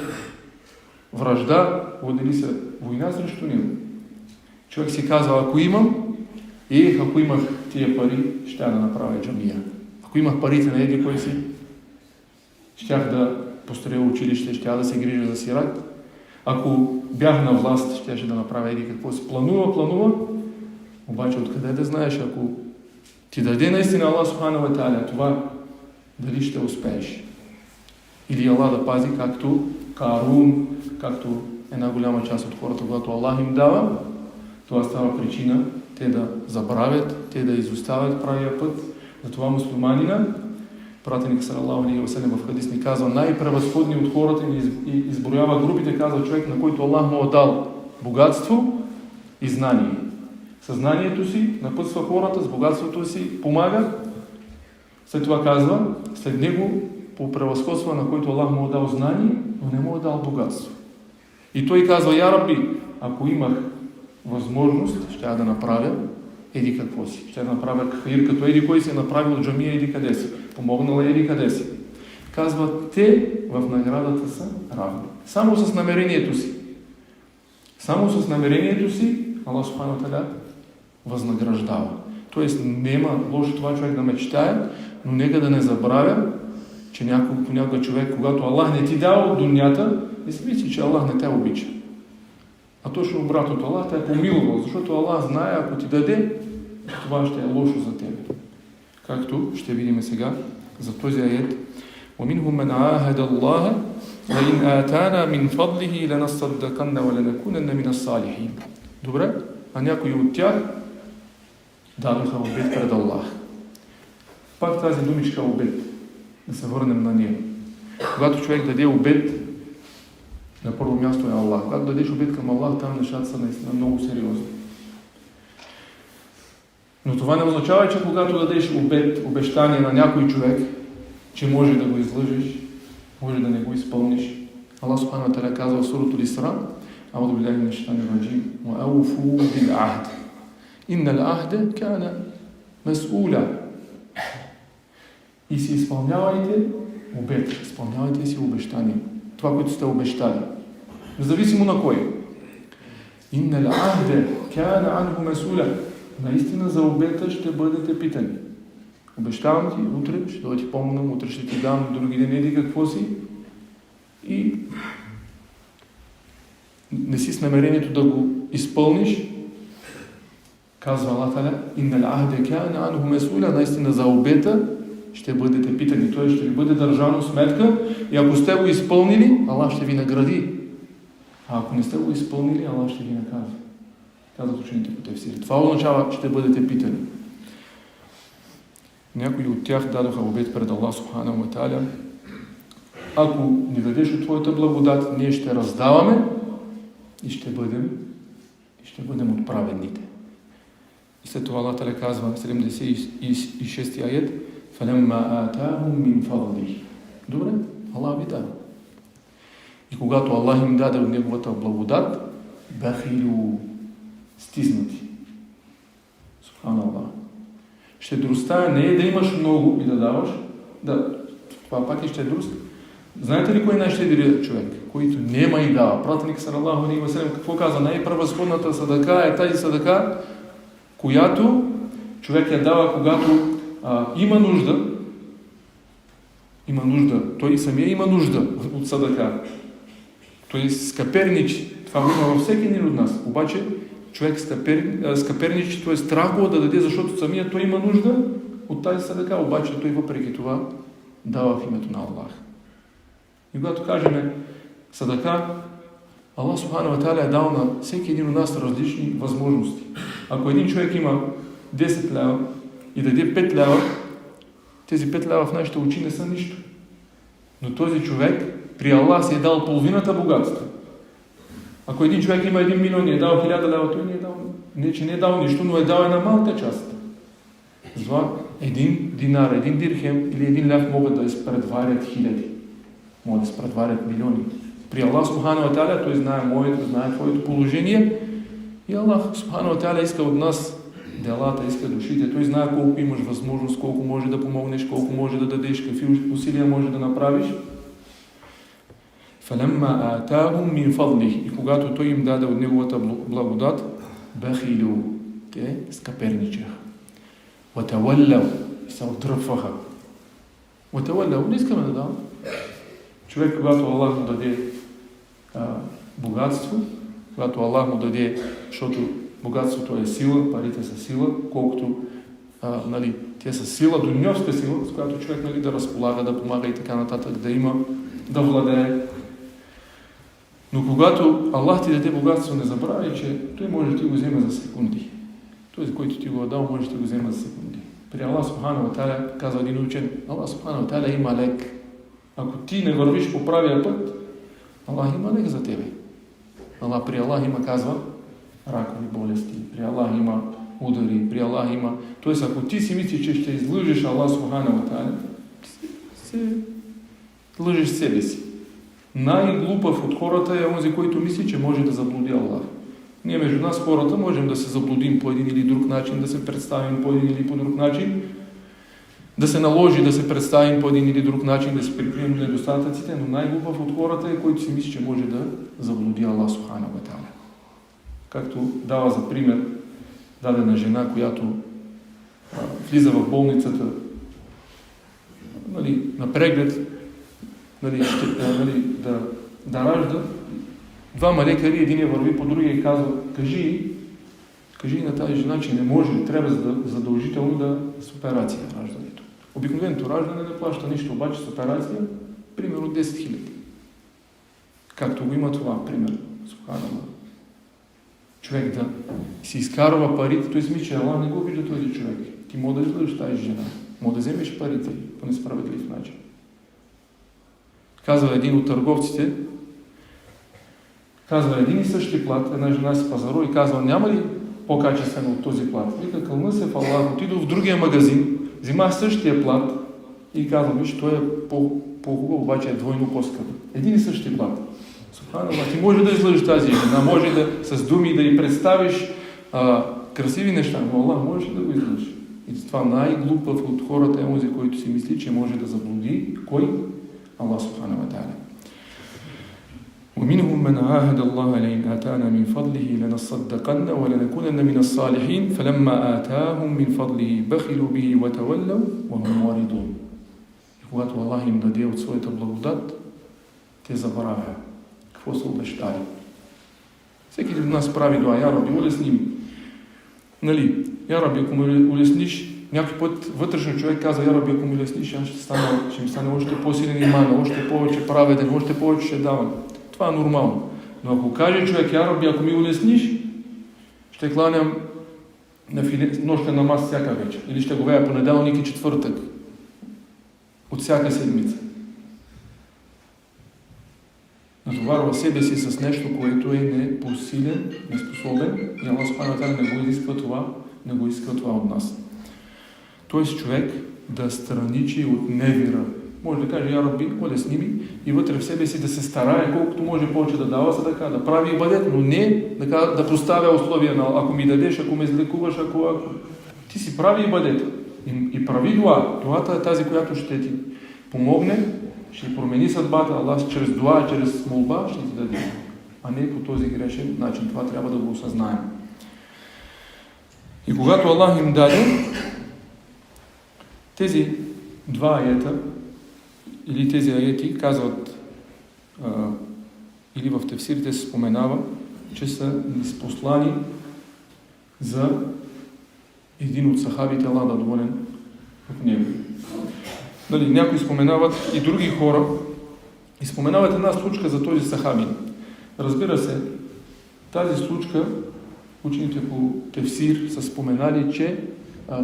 вражда, водили са война срещу него. Човек си казва: ако имам, ако имах тия пари, ще да направя джамия. Ако имах парите на еди кой си, щях да построя училище, щях да се грижа за сират. Ако бях на власт, щеше да направя еди какво си. Планува. Обаче откъде да знаеш, ако ти даде наистина Аллах субхану ва та'аля това, дали ще успееш? Или Аллах да пази, както Карун, както една голяма част от хората, когато Аллах им дава, това става причина те да забравят, те да изоставят правия път. Затова мюсюлманина, пратеник салаллаху алейхи ва салям в хадис ни казва: най-превъзходни от хората, и изброява групите, казва човек, на който Аллах му е дал богатство и знание. Съзнанието си напътства хората, с богатството си помага. След това казва, след него по превъзходство, на който Аллах му е дал знание, но не му е дал богатство. И той казва: я Раби, ако имах възможност, ще да направя еди какво си. Ще да направя хаир, като еди кой си е направил джамия еди къде си. Помогнала еди къде си. Казва, те в наградата са равни. Само с намерението си. Само с намерението си Аллах Субхану ва Та'аля възнаграждава. Тоест няма лошо това човек да мечтае, но нека да не забравя, че понякога човек, когато Аллах не ти дава от дунята, не си мисли, че Аллах не те обича. А точно обратното, Аллах те е помилувал, защото Аллах знае, ако ти даде, това ще е лошо за тебе. Както ще видим сега за този аят. وَمِنْهُمْ مَنْ عَاهَدَ اللَّهَ وَإِنْ آتَانَا مِنْ فَضْلِهِ لَنَصَّدَّقَنَّ وَلَنَكُونَنَّ مِنَ الصَّالِحِينَ. Добре? А някои от тях дадоха обет пред Аллах. Пак тази думичка обет. Да се върнем на нея. Когато човек даде обет, на първо място е Аллах. Когато дадеш обет към Аллах, там нещата са наистина много сериозни. Но това не означава, че когато дадеш обещание на някой човек, че може да го излъжеш, може да не го изпълниш. Аллах Субхану ва Та'аля казва в сурата Исра: "Аузу биллахи минаш шайтанир раджим, ва ауфу бил ахд. Иннал ахда кана мас'ула." И си изпълнявайте обет, изпълнявайте си обещание. Това, което сте обещали. Независимо на кой. Иннал ахда кана анху мас'ула. Наистина за обета ще бъдете питани. Обещавам ти, утре ще да ти помогнам, утре ще ти дам, други ден еди какво си. И не си с намерението да го изпълниш, казва Аллах Та'аля: "Иннал ахда кана анху мас'ула." Наистина за обета ще бъдете питани. Той ще ви бъде държано сметка и ако сте го изпълнили, Аллах ще ви награди. А ако не сте го изпълнили, Аллах ще ви наказва. Казват учените по тефсир. Това означава, ще бъдете питани. Някои от тях дадоха обет пред Аллах Субхану ва Та'аля: "Ако ни дадеш от твоята благодат, ние ще раздаваме и ще бъдем от праведните." И след това Аллах Та'аля казва в 76 аят: "Фалемма атахум мин фадлих." Добре, Аллах ви дава. И когато Аллах им даде от неговата благодат, бахилу, стиснати. Субханаллах. Щедростта не е да имаш много и да даваш. Да, това пак е щедрост. Знаете ли кой е най-щедрият човек? Който нема и дава. Пратеник салалаху алейхи ва салям какво каза? Най-превъзходната садака е тази садака, която човек я дава, когато има нужда. Има нужда. Той самия има нужда от садака. Той скъперничи. Това го има във всеки един от нас. Обаче човек скъперничи, т.е. страх го да даде, защото самия той има нужда от тази садака, обаче той въпреки това дава в името на Аллах. И когато кажем садака, Аллах Субхану ва Та'аля е дал на всеки един от нас различни възможности. Ако един човек има 10 лева и даде 5 лева, тези 5 лева в нашите очи не са нищо. Но този човек при Аллах си е дал половината богатство. Ако един човек има 1 милион и е дал 1000 лева, той не е дал нищо, но е дал една малка част. Затова 1 динар, 1 дирхем или 1 лев могат да изпредварят хиляди. Могат да изпредварят милиони. При Аллах Субхану ва Та'аля той знае моето, знае твоето положение и Аллах Субхану ва Та'аля иска от нас делата, иска душите. Той знае колко имаш възможност, колко може да помогнеш, колко може да дадеш, какви усилия може да направиш. فَلَمَّا آتَاهُمْ مِنْ فَضْلِهِ. И когато той им даде от неговата благодат, бахилу, те скъперничаха. وَتَوَلَّوْا, и се отръпваха. وَتَوَلَّوْا, не искаме да давам. Човек, когато Аллах му даде богатство, когато Аллах му даде, защото богатството е сила, парите са сила, колкото те са сила, дуньовска сила, с която човек да разполага, да помага и така нататък, да има, да владее. Но когато Аллах ти даде богатство, не забравяй, че той може да ти го вземе за секунди. Този, който ти го е дал, може да ти го вземе за секунди. При Аллах Субхану ва Та'аля, казва един учен, Аллах Субхану ва Та'аля има лек. Ако ти не вървиш по правия път, Аллах има лек за тебе. При Аллах има, казва, ракови болести, при Аллах има удари, при Аллах има... Тоест, ако ти си мислиш, че ще излъжеш Аллах Субхану ва Та'аля, се лъжеш себе си. Най-глупав от хората е онзи, който мисли, че може да заблуди Аллах. Ние между нас хората можем да се заблудим по един или друг начин, да се представим по един или по друг начин, да се наложи да се представим по един или друг начин, да се прикрием недостатъците, но най-глупав от хората е, който си мисли, че може да заблуди Аллах Субхану ва Та'аля. както дава за пример дадена жена, която влиза в болницата, на преглед, да ражда. Двама лекари, един върви по другия и казва, кажи на тази жена, че не може, трябва задължително да с операция раждането. Обикновеното раждане не плаща нищо, обаче с операция, примерно 10 000. Както го има това, пример. Човек да си изкарва парите, той си мисли, че Аллах не го вижда този човек. Ти може да излъжеш тази жена, може да вземеш парите по несправедлив начин. Казва един от търговците, казва един и същи плат, една жена си пазарува и казва, няма ли по-качествено от този плат? Вика, кълна се в Аллах, отида в другия магазин, взима същия плат и казва, виж, той е по-хубаво, обаче е двойно по-скъп. Един и същи плат. Ти може да излъжеш тази жена, може да с думи да й представиш красиви неща, но Аллах може да го излъжеш. И това най-глупав от хората е онзи, който си мисли, че може да заблуди. Кой? Аллах субхана ва та'аля. ومنهم من عاهد الله لئن آتانا من فضله لنصدقن ولنكونن من الصالحين فلما آتاهم من فضله بخلوا به وتولوا وهم معرضون. И когато Аллах им даде от своята благодат, те забравят какво са обещали. Всеки от нас прави дуа, я Раби, улесни ми. Я Раби, ако ме улесниш, някой път вътрешно човек каза, я Раби, ако ме улесниш, ще ми стане още по-силен иман, още повече праведен, още повече ще давам. Това е нормално. Но ако каже човек, я Раби, ако ми улесниш, ще кланям на нощен намаз всяка вечер. Или ще го вея понеделник и четвъртък. От всяка седмица. Натоварва себе си с нещо, което е непосилен, неспособен и Аллах субхана ва та'аля не го иска това от нас. Тоест човек да страничи от невира. Може да каже, я Раби, улесни ми и вътре в себе си да се старае колкото може повече да дава садака, да прави ибадет, но не да поставя условия на ако ми дадеш, ако ме излекуваш, ако... Ти си прави ибадет и прави дуа. Дуата е тази, която ще ти помогне, ще промени съдбата, Аллах чрез дуа, чрез молба ще ти даде. А не по този грешен начин. Това трябва да го осъзнаем. И когато Аллах им даде тези два аета, или тези аети казват, или в тефсирите се споменава, че са ниспослани за един от сахабите, Аллах да доволен от него. Някои споменават и други хора и споменават една случка за този сахабин. Разбира се, тази случка учените по тефсир са споменали, че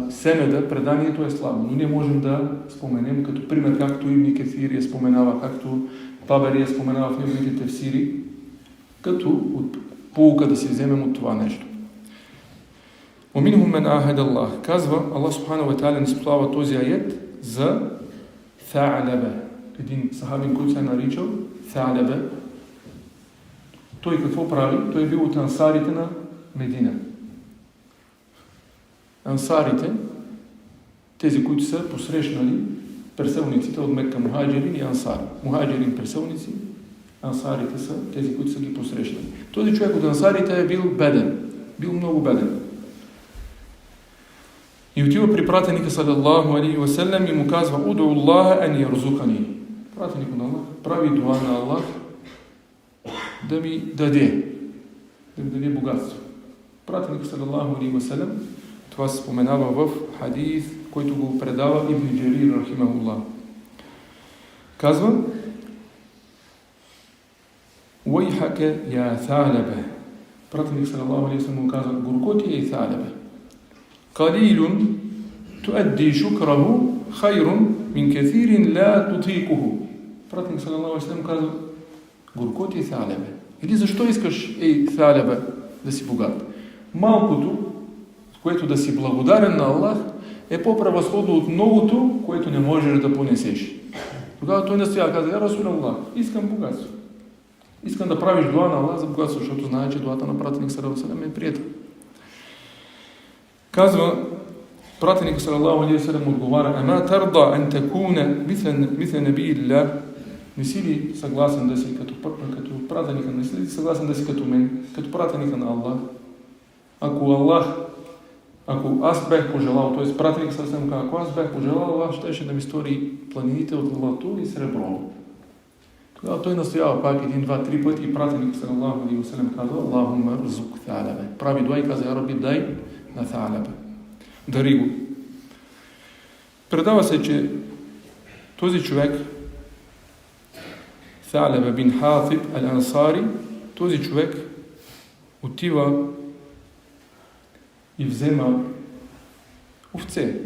сенеда, преданието е слабо, но ние можем да споменем като пример, както Ибн Кесир я споменава, както Табери я споменава в неговите тефсири, като от поука да си вземем от това нещо. وَمِنْهُمْ مَنْ عَاهَدَ اللَّهِ казва, Аллах субхана ва та'аля използва този аят за Tha'laba. Един сахабин, който се е наричал Tha'laba. Той какво прави? Той е бил от ансарите на Медина. Ансарите, тези, които са посрещнали преселниците от Мекка, мухаджирин и ансари. Мухаджирин преселници, ансарите са тези, които са ги посрещнали. Този човек от ансарите е бил беден. Бил много беден. И отива при пратеника саллаллаху алейхи ва саллям и му казва: "Уду Аллаха ан ярзукани." Пратеникът на Аллах прави дуа на Аллах да ми даде богатство. Пратеникът саллаллаху алейхи ва саллям, това се споменава в хадис, който го предава Ибн Джарир рахимахуллах. Казва: "Уайхака я Tha'laba." Пратеник саллаллаху алейхи ва саллям му казва: "Горко ти е Tha'laba. Qalilun tuaddi shukrahu khayrun min kathirin la tutiquhu." Пратеник саллаллаху алейхи ва саллям казва: "Горко ти е Tha'laba. Или защо искаш, Tha'laba, да си богат? Малкото, с което да си благодарен на Аллах, е по-превъзходно от многото, което не можеш да понесеш." Тогава той настоя, каза: "Я Расул Аллах, искам богатство. Искам да правиш дуа на Аллах за богатство, защото знае, че дуата на пратеник саллаллаху алейхи ва саллям е приета." Казва, пратеник саллаллаху алейхи ва саллям отговаря: "Ама тарда ан такуна мисля набиилlah." Не си ли съгласен да си като пратеника, не си ли съгласен да си като мен, като пратеника на Аллах? Ако аз бях пожелал, т.е. пратеник съвсем казва, ако аз бях пожелал, Allah щеше да ми стори планините от злато и сребро. Тогава той настоява пак 1, 2, 3 пъти и пратеник саллаллаху алейхи ва салям казва: Аллахумма рзук Та'алаба. Прави дуа и казва: Я Раби, дай на Та'алаба. Дари го. Предава се, че този човек, Та'алаба бин Хатиб ал-Ансари, този човек отива и взема овце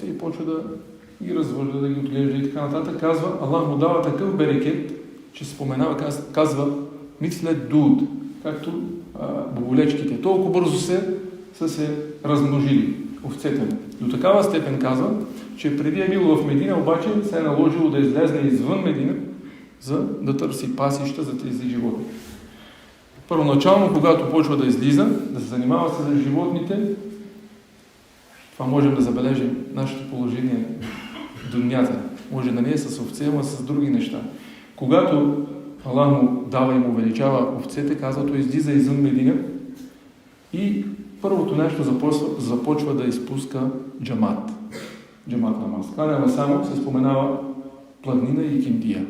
и почва да ги развържда, да ги отглежда и така нататък. Казва, Аллах му дава такъв берекет, че споменава, казва, мислят дуд, както боболечките. Толкова бързо са се размножили овцете му. До такава степен казва, че преди е бил в Медина, обаче се е наложило да излезне извън Медина, за да търси пасища за тези животни. Първоначално, когато почва да излиза, да се занимава с животните, това можем да забележим нашето положение в дунята. Може да не е с овце, но с други неща. Когато Аллах му дава и му увеличава овцете, казва, той излиза извън Медина и първото нещо започва да изпуска джамат. Джамат намаз. Когда само се споменава планина и киндия.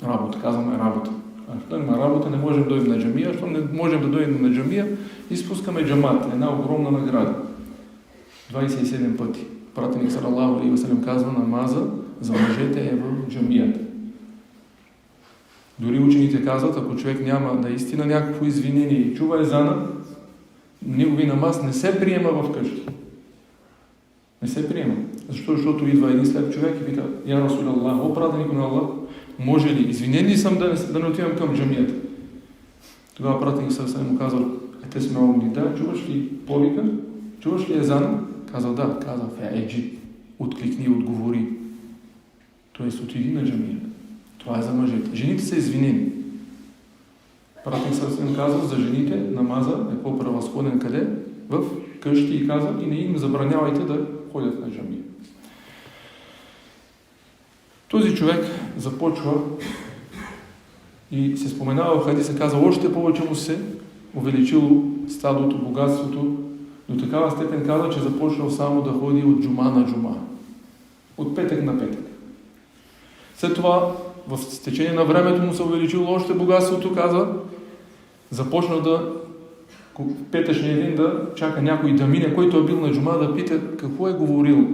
Работа, казваме работа. А що има работа, не можем да дойдем на джамия. Що не можем да дойдем на джамия, изпускаме джамат. Една огромна награда. 27 пъти. Пратеник саллаллаху алейхи ва салям казва, намаза за мъжете е в джамията. Дори учените казват, ако човек няма наистина някакво извинение и чува езана, негови намаз не се приема в къщи. Не се приема. Защото идва един след човек и пита: Я Расулаллах, о пратеник на Аллах, може ли, извинен ли съм да не отивам към джамията? Тогава пратеник съвсем му казва: те сме умни, да, чуваш ли повика? Чуваш ли езана? Казва: да. Казва: фе'еджи, откликни, отговори. Тоест отиди на джамията. Това е за мъжете. Жените са извинени. Пратеник съвсем казва, за жените намаза е по-превъзходен къде? В къщи, и казва, и не им забранявайте да ходят на джамия. Този човек започва и се споменава в хадиса, казва, още повече му се увеличило стадото, богатството, до такава степен казва, че започнал само да ходи от джума на джума. От петък на петък. След това, в течение на времето му се увеличило още богатството, казва, започна да петъчния ден да чака някой да мине, който е бил на джума, да пита какво е говорил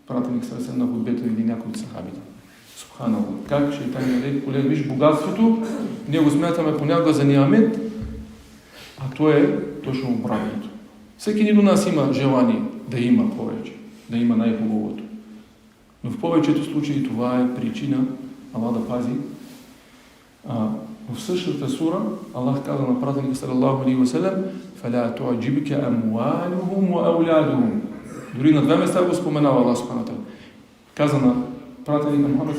пратеник съвсем на хутбето или някой от сахабите. Субханаллах. Как шейтан е колега, виж богатството, ние го смятаме понякога за ниамет, а то е точно обратното. Всеки един от нас има желание да има повече, да има най-хубавото. Но в повечето случаи това е причина Аллах да пази. В същата сура Аллах каза на пратеника саллаллаху алейхи ва салям: "Фала ту'джибка амвалухум ва ауладухум." Дори на две места го споменава Аллах субхану ва та'ала. Каза на пратеника Мухаммед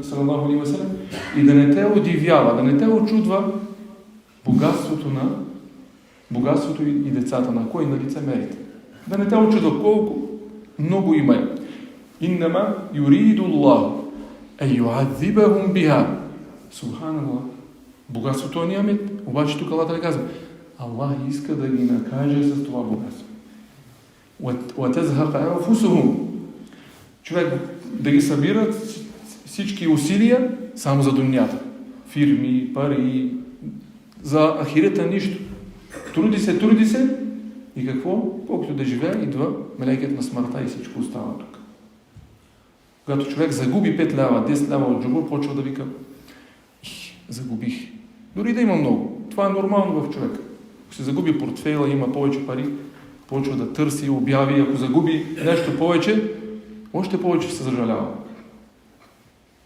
саллаллаху алейхи ва салям: "И да не те удивява, да не те очудва богатството и децата на кой? На лицемерите. Да не те очудва колко много има. Иннама юриду Аллах ан ю'адзибахум биха." Субханаллах. Богатството е ниамет. Обаче тук Аллах казва: Аллах иска да ги накаже с това богатство. وَتَزْهَقَ أَنفُسُهُمْ. Човек да ги събират всички усилия само за дунята. Фирми, пари, за ахирета нищо. Труди се и какво? Колкото да живее, идва мелекът на смъртта и всичко остава тук. Когато човек загуби 5 лева, 10 лева от джоба, почва да вика: загубих. Дори да има много. Това е нормално в човек. Ако се загуби портфейла, има повече пари, почва да търси, обяви. Ако загуби нещо повече, още повече се съжалява.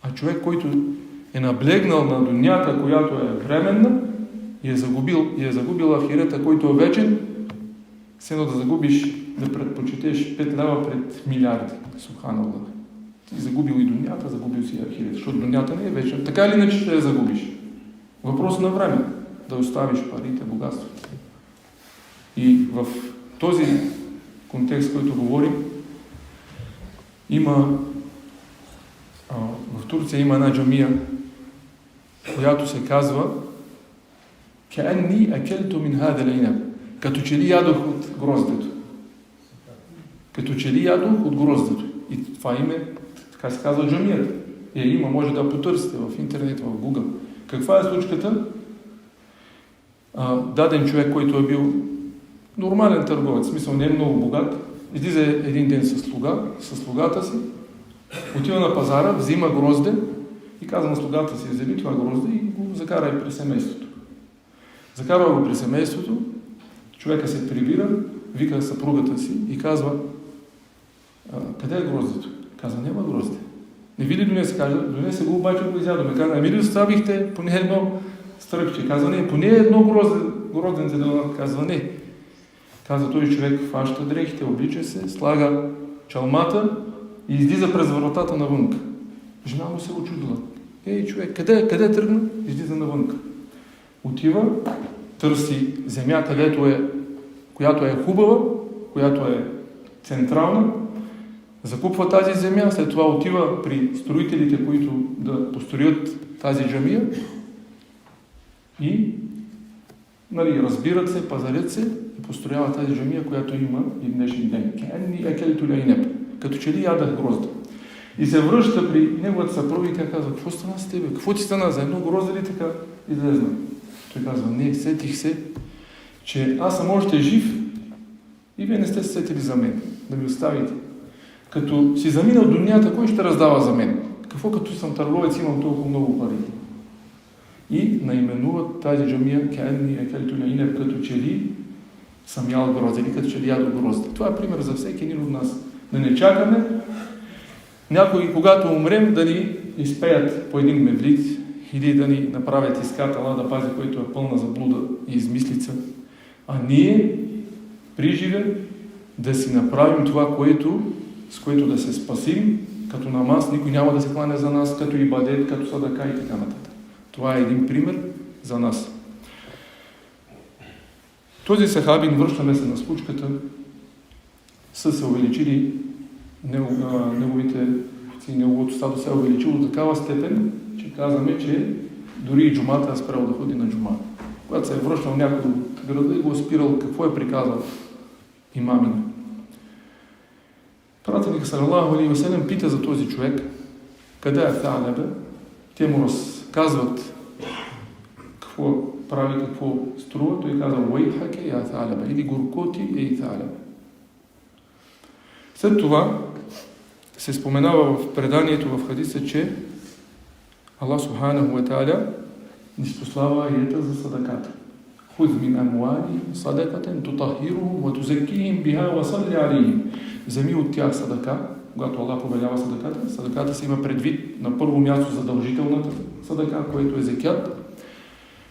А човек, който е наблегнал на дунята, която е временна, и е загубил ахирета, който е вечен, сено да загубиш, да предпочетеш 5 лева пред милиарди. Субханаллах. Ти загубил и дунята, загубил си ахирета, защото дунята не е вечна. Така или иначе ще я загубиш. Въпрос на време. Да оставиш парите, богатството. И в този контекст, който говорим, в Турция има една джамия, която се казва: "Каанни акелту мин хада алинаб." Като че ли ядох от гроздето. Като че ли ядох от гроздето. И това име, така се казва, джамията. Има, може да потърсите в интернет, в Google. Каква е случката? Даден човек, който е бил нормален търговец, в смисъл не е много богат, излиза един ден със слугата си, отива на пазара, взима грозде и казва на слугата си, вземи това грозде и го закара при семейството. Закарва го при семейството, човека се прибира, вика съпругата си и казва: къде е гроздето? Казва: няма грозде. Не ви ли донесе? Казва: донесе го, обаче го изядоме. Казва: ами ли оставихте поне едно стръкче? Казва: не, поне едно грозденце да донат. Казва: не. Казва този човек, фаща дрехите, облича се, слага чалмата и излиза през вратата навънка. Жена му се очудила. Ей, човек, къде тръгна? Излиза навънка. Отива, търси земя, която е хубава, която е централна, закупва тази земя, след това отива при строителите, които да построят тази джамия и разбират се, пазарят се и построява тази джамия, която има и днешен ден. Като че ли ядах грозда. И се връща при неговата съпруга и тя казва: какво стана с тебе? Какво ти стана? За едно грозда ли така излезна? Той казва: не, сетих се, че аз съм още жив и вие не сте се сетили за мен, да ми оставите. Като си заминал дунята, кой ще раздава за мен? Какво като съм търговец, имам толкова много пари? И наименуват тази джамия като че ли съм ял грозда или като че ли ядо грозда. Това е пример за всеки един от нас. Да не чакаме някой, когато умрем, да ни изпеят по един мевлит или да ни направят искат, Аллах да пази, който е пълна заблуда и измислица. А ние при живе да си направим това, с което да се спасим, като намаз, никой няма да се кланя за нас, като ибадет, като садака и така нататък. Това е един пример за нас. Този сахабин, връщаме се на случката, са се увеличили неговото стадо се е увеличило до такава степен, че казваме, че дори и джумата е спрял да ходи на джума. Когато се е връщал някой от града и го е спирал, какво е приказал имамина. Пратеник салалаху алейхи ва салям пита за този човек: къде е Та'лаба? Те му разказват какво прави, какво струва. Той казва: уейхаке я Та'лаба, или горкоти ей Та'лаба. След това се споменава в преданието в хадиса, че Аллах субханаху ва та'аля ни спослава аята за садаката. Хуз мин амуали садакатен тутахирухум ва тузаккихим биха ва салли алейхим. Вземи от тях садака, когато Аллах повелява садаката. Садаката се има предвид на първо място задължителната садака, което е зекят,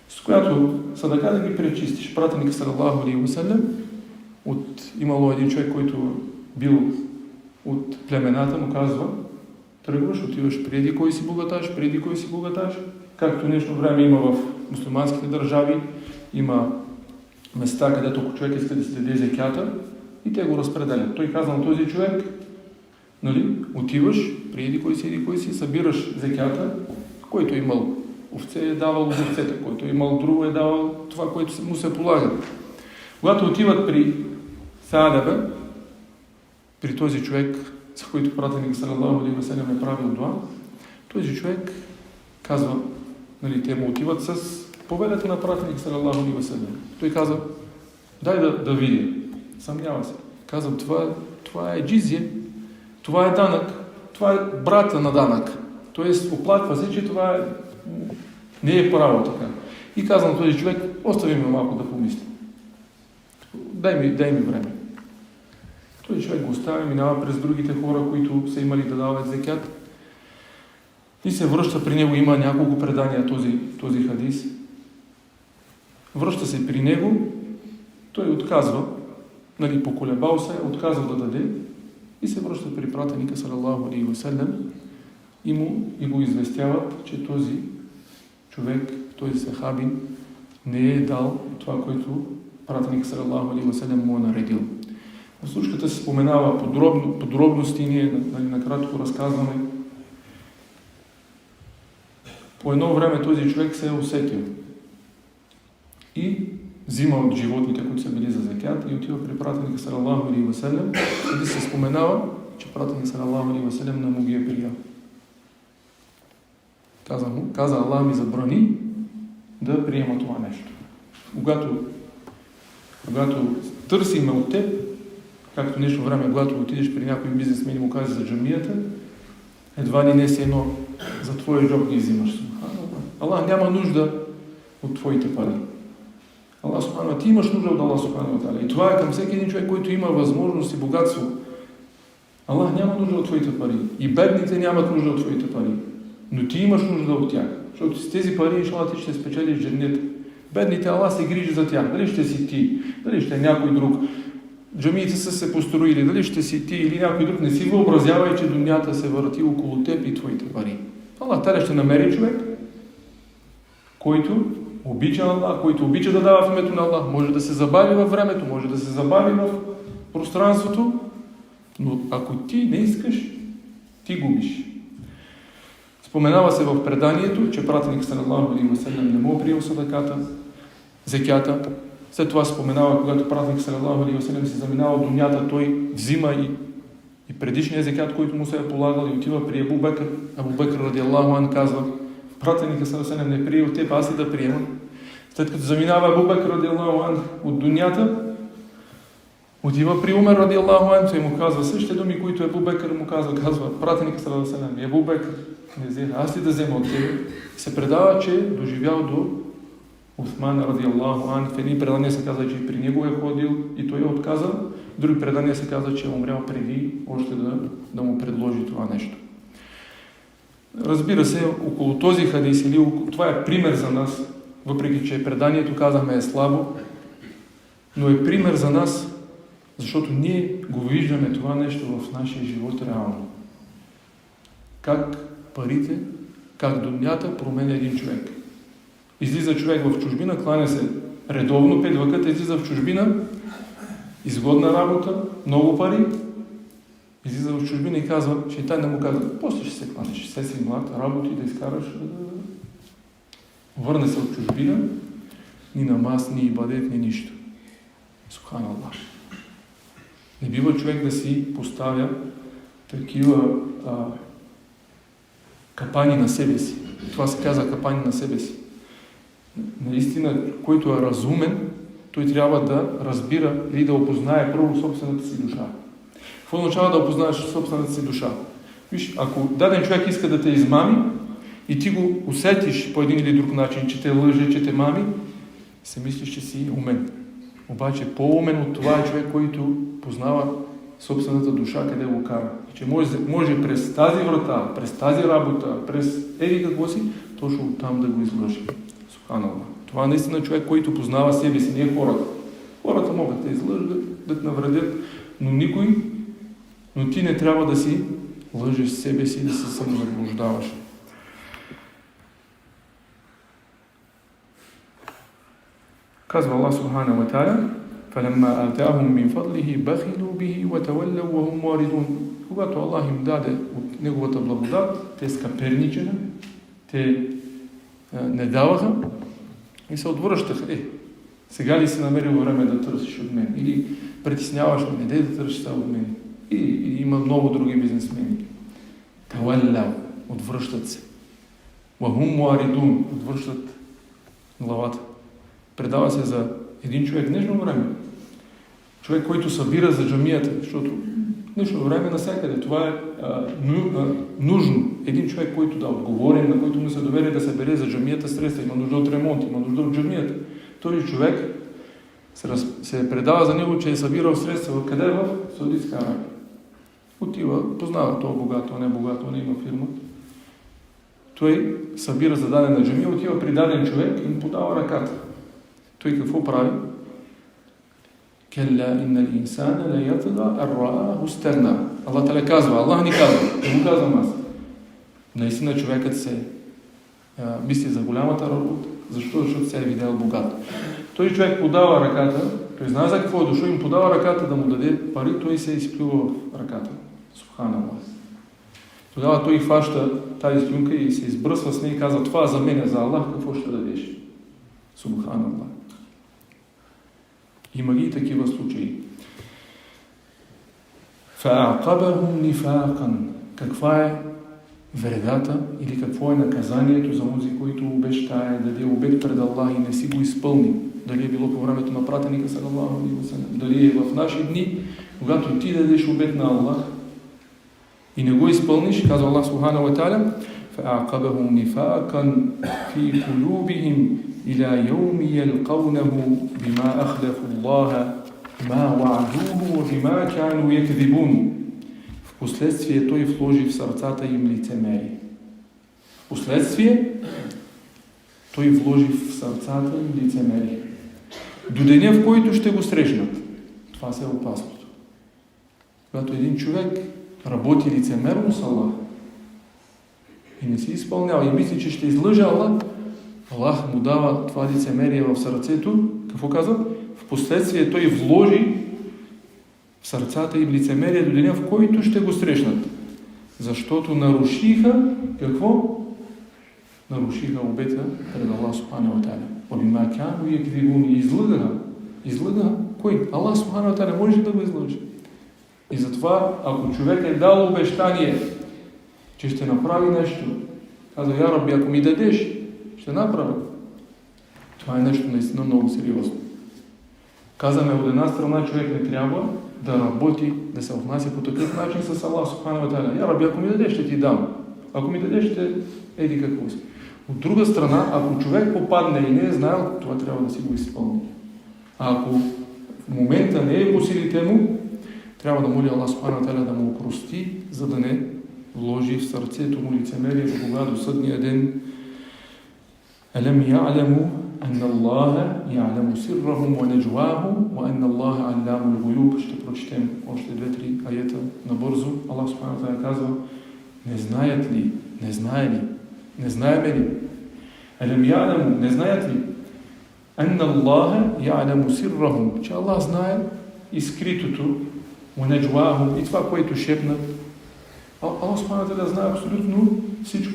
с която садака да ги пречистиш. Пратеник салалаху алейхи ва салям, имало един човек, който бил от племената, му казва: тръгваш, отиваш преди кой си богаташ, както днешно време има в мюсюлманските държави, има места, където ако човек иска да си даде зекята и те го разпределят. Той казва на този човек: отиваш преди кой си, събираш зекята, който е имал овце е давал овцете, който е имал друго е давал това, което му се полага. Когато отиват при Та'лаба, при този човек, с който пратеник салалаху алейхи ва салям е правил дуа, този човек казва, те му отиват с повелята на пратеник салалаху алейхи ва салям. Той казва: дай да видя. Съмнява се. Казва: това е джизия, това е данък, това е брата на данък. Тоест оплаква се, че това не е право така. И казва на този човек: остави ме малко да помисля. Дай ми време. Той човек го оставя, минава през другите хора, които са имали да дават зекят и се връща при него. Има няколко предания този хадис. Връща се при него, той отказва, поколебал се, отказва да даде и се връща при пратеника салалаху алейхи ва салям и го известяват, че този човек, този сахабин не е дал това, което пратеник салалаху алейхи ва салям му е наредил. В случката се споменава подробности, ние накратко разказваме. По едно време този човек се е усетил и взима от животните, които са били за закят и отива при пратеника салалаху алейхи ва салям, и се споменава, че пратеник салалаху алейхи ва салям не му ги е приял. Каза Аллах ми забрани да приема това нещо. Когато търсиме от теб, както нещо време, когато отидеш при някой бизнесмен и му кажеш за джамията, едва ли не си едно за твоя джоб ги взимаш. Аллах няма нужда от твоите пари. Аллах субхану, ти имаш нужда от Аллах субхану. И това е към всеки един човек, който има възможност и богатство. Аллах няма нужда от твоите пари. И бедните нямат нужда от твоите пари. Но ти имаш нужда от тях. Защото с тези пари, иншаллах, ти ще спечелиш дженнет. Бедните Аллах се грижи за тях. Дали ще си ти, дали ще е някой друг. Джамиите са се построили, дали ще си ти или някой друг. Не си въобразявай, че дунята се върти около теб и твоите пари. Аллах таля ще намери човек, който обича Аллах, който обича да дава в името на Аллах. Може да се забави във времето, може да се забави в пространството, но ако ти не искаш, ти губиш. Споменава се в преданието, че пратеник салалаху алейхи ва салям не му приел садаката, закята. След това споменава, когато пратеник салалаху алейхи ва салям се заминава от дунята, той взима и предишния закят, който му се е полагал, и отива при Абу Бекр. Абу Бекр радиаллаху ан казва: пратеника салалаху алейхи ва салям не приел теб, аз и да приемам. След като заминава Абу Бекр радиаллаху ан от дунята, отива при Умер радиаллаху ан, той му казва същите думи, които Абу Бекр му казва пратеника салалаху алейхи ва салям. И Абу Бекр не взема, аз ли да взема от тебе? Се предава, че доживял до Усман радиаллаху ан. В едни предания се казва, че при него е ходил и той е отказал. В други предания се казва, че е умрял преди още да му предложи това нещо. Разбира се, около този хадис, това е пример за нас, въпреки че преданието, казахме, е слабо, но е пример за нас, защото ние го виждаме това нещо в нашия живот реално. Как парите, как дунята променя един човек. Излиза човек в чужбина, кланя се редовно 5 вакъта, излиза в чужбина, изгодна работа, много пари, излиза в чужбина и казва, шейтан не му казва, после ще се кланеш, ще си млад, работи да изкараш, върне се от чужбина, ни намаз, ни ибадет, ни нищо. Субханаллах. Не бива човек да си поставя такива капани на себе си. Това се казва капани на себе си. Наистина, който е разумен, той трябва да разбира или да опознае първо собствената си душа. Какво означава да опознаеш собствената си душа? Виж, ако даден човек иска да те измами и ти го усетиш по един или друг начин, че те лъже, че те мами, се мислиш, че си умен. Обаче по-умен от това е човек, който познава собствената душа, къде го кара. И че може през тази врата, през тази работа, през еди какво си, точно оттам да го излъжи. Субханаллах. Това е наистина човек, който познава себе си, не е хората. Хората могат да излъжат, да те навредят, но ти не трябва да си лъжеш себе си и да се самозаблуждаваш. Казва Аллах субхану ва та'аля: فَلَمَّا آتَاهُم مِّن فَضْلِهِ بَخِلُوا بِهِ وَتَوَلَّوْا وَهُمْ مُعْرِضُونَ. Когато Аллах им даде от неговата благодат, те скъперничаха, те не даваха и се отвръщаха. Сега ли си намерил време да търсиш от мен? Или притесняваш ме, не да търсиш от мен? Или има много други бизнесмени. Тавалляу, отвръщат се. Вахум муаридун, отвръщат главата. Предава се за един човек в днешно време. Човек, който събира за джамията, защото в днешно време навсякъде това е нужно. Един човек, който да отговори, на който му се довери да събере за джамията средства, има нужда от ремонт, има нужда от джамията. Този човек се предава за него, че е събирал средства. Къде е? В Саудитска Арабия. Отива, познава то богато, не богато, не има фирма. Той събира за дадена джамия, отива при даден човек и му подава ръката. Той какво прави? Келла иннал инсана ла ятга ар-рааху стагна. Аллах Та'аля казва, Аллах ни казва, не му казвам аз. Наистина човекът се мисли за голямата работа. Защо? Защото се е видял богат. Той човек подава ръката, той знае за какво е дошъл, им подава ръката да му даде пари, той се изплюва в ръката. Субханаллах. Тогава той хваща тази слюнка и се избръсва с нея и казва, това за мен е за Аллах, какво ще дадеш? Субханаллах. Има ги и такива случаи. فَأَعْقَبَهُمْ نِفَاقًا. Каква е вредата или какво е наказанието за онзи, който обещае да даде обет пред Аллах и не си го изпълни? Дали е било по времето на пратеника салаллаху алейхи ва салям, дали е в наши дни, когато ти дадеш обет на Аллах и не го изпълниш, казва Аллах субханаху ва та'аля: فَأَعْقَبَهُمْ نِفَاقًا فِي قُلُوبِهِمْ إِلَى يَوْمِ يَلْقَوْنَهُ بِمَا أَخْلَفُوا اللَّهَ مَا وَعَدُوهُ وَبِمَا كَانُوا يَكْذِبُونَ. Впоследствие той вложи в сърцата им лицемерие. Впоследствие той вложи в сърцата им лицемерие. До деня, в който ще го срещнат. Това се е опасното. Когато един човек работи лицемерно с Аллах и не си изпълнява и мисли, че ще излъже Аллах, Аллах му дава това лицемерие в сърцето. Какво казва? Впоследствие той вложи в сърцата им лицемерие до деня, в който ще го срещнат. Защото нарушиха какво? Нарушиха обета пред Аллах субханаху ва та'аля. وَبِمَا كَانُوا يَكْذِبُونَ. Излъгаха. Кой? Аллах субханаху ва та'аля може да го излъже. И затова, ако човек е дал обещание, че ще направи нещо, казва: я Рабби, ако ми дадеш, ще направя. Това е нещо наистина много сериозно. Казваме, от една страна човек не трябва да работи, да се отнася по такъв начин с Аллах субханаху ва та'аля. Я Рабби, ако ми дадеш, ще ти дам. Ако ми дадеш, ще еди какво си. От друга страна, ако човек попадне и не е знаел, това трябва да си го изпълни. А ако в момента не е по силите му, трябва да моли Аллах субханаху ва та'аля да му опрости, за да не вложи в сърцето му лицемерие, кога до съдния ден. Алем я'лему анна Аллаха я'лему сиррахум ва наджвахум ва анна Аллаха алламул гуюб. Ще прочетем още 2-3 аета набързо. Аллах субханаху ва та'аля казва: не знаят ли? Не знае ли? Не знаеме ли? Алем я'лему, не знаят ли? Анна Аллаха я'лему сиррахум, че Аллах знае и скритото, ва наджвахум, и това, което шепнат. Аллах субханаху ва та'аля знае абсолютно всичко,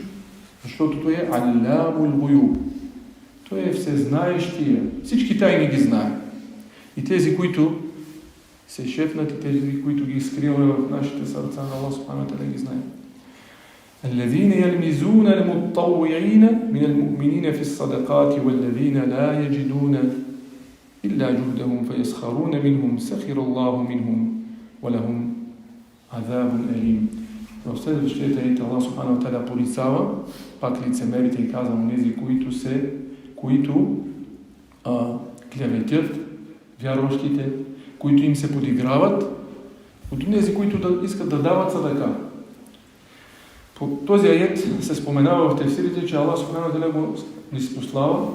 защото той е алламул гуюб. Той е всезнаещия. Всички тайни ги знае. И тези, които се шепнат, и тези, които ги скриваме в нашите сърца, на Аллах субханаху ва та'аля ги знае. الذين يلمزون المتطوعين من المؤمنين في الصدقات والذين لا يجدون إلا جهدهم فيسخرون منهم سخر الله منهم ولهم عذاب أليم. В следващите аети Аллах субханаху ва та'аля порицава пак лицемерите и казва онези, които клеветят вярващите, които им се подиграват, от онези, които искат да дават садака. По този ает се споменава в тефсирите, че Аллах субханаху ва та'аля го ниспослава.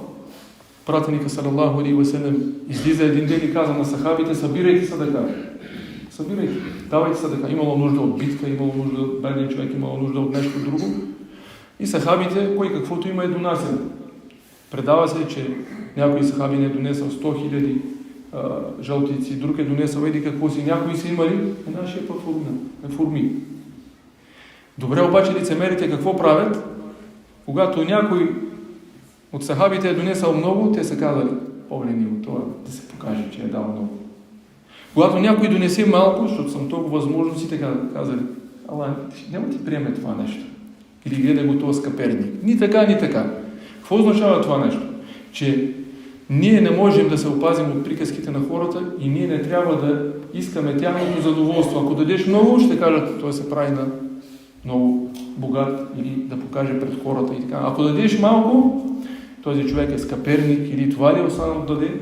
Пратеника салаллаху алейхи ва салям излиза един ден и каза на сахабите: събирайте садака. Събирайте, давайте садака. Имало нужда от битка, имало нужда от беден човек, имало нужда от нещо друго. И сахабите, кой каквото има, е донасял. Предава се, че някой сахаби не е донесъл 100 000 жълтици, друг е донесъл еди какво си, някои са имали, и нашия път форми. Добре, обаче лицемерите какво правят? Когато някой от сахабите е донесъл много, те са казали: по-лениво, това да се покаже, че е дал много. Когато някой донесе малко, защото съм толкова възможности, така казали: Аллах, няма ти приеме това нещо. Или гледа го това скъперник. Ни така, ни така. Какво означава това нещо? Че ние не можем да се опазим от приказките на хората и ние не трябва да искаме тяхното задоволство. Ако дадеш много, ще кажат: той се прави на много богат, или да покаже пред хората и така. Ако дадеш малко, този човек е скъперник или това ли е останало да даде,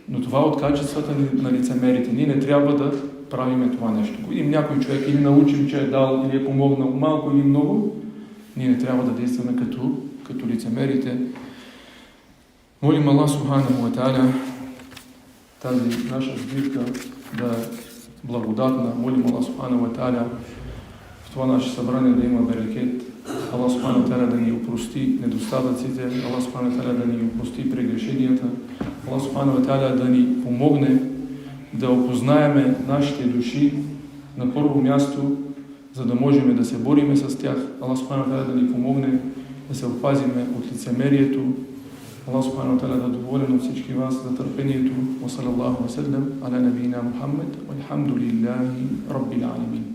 но това от качествата на лицемерите. Ние не трябва да правиме това нещо. Ако видим някой човек или научим, че е дал или е помогнал малко или много, ние не трябва да действаме като лицемерите. Молим Аллах субханаху ва та'аля тази наша сбирка да е благодатна. Молим Аллах субханаху ва та'аля в това наше събрание да има берекет. Аллах субханаху ва та'аля да ни опрости недостатъците. Аллах субханаху ва та'аля да ни опрости прегрешенията. Аллах субханаху ва та'аля да ни помогне да опознаеме нашите души на първо място, за да можем да се бориме с тях. Аллах субханаху ва та'аля да ни помогне да се опазиме от лицемерието, Allah subhanahu wa ta'ala да доволен от всички вас за търпението. Wa sallallahu wa sallam ala nabina Muhammad. Walhamdulillahi rabbil alamin.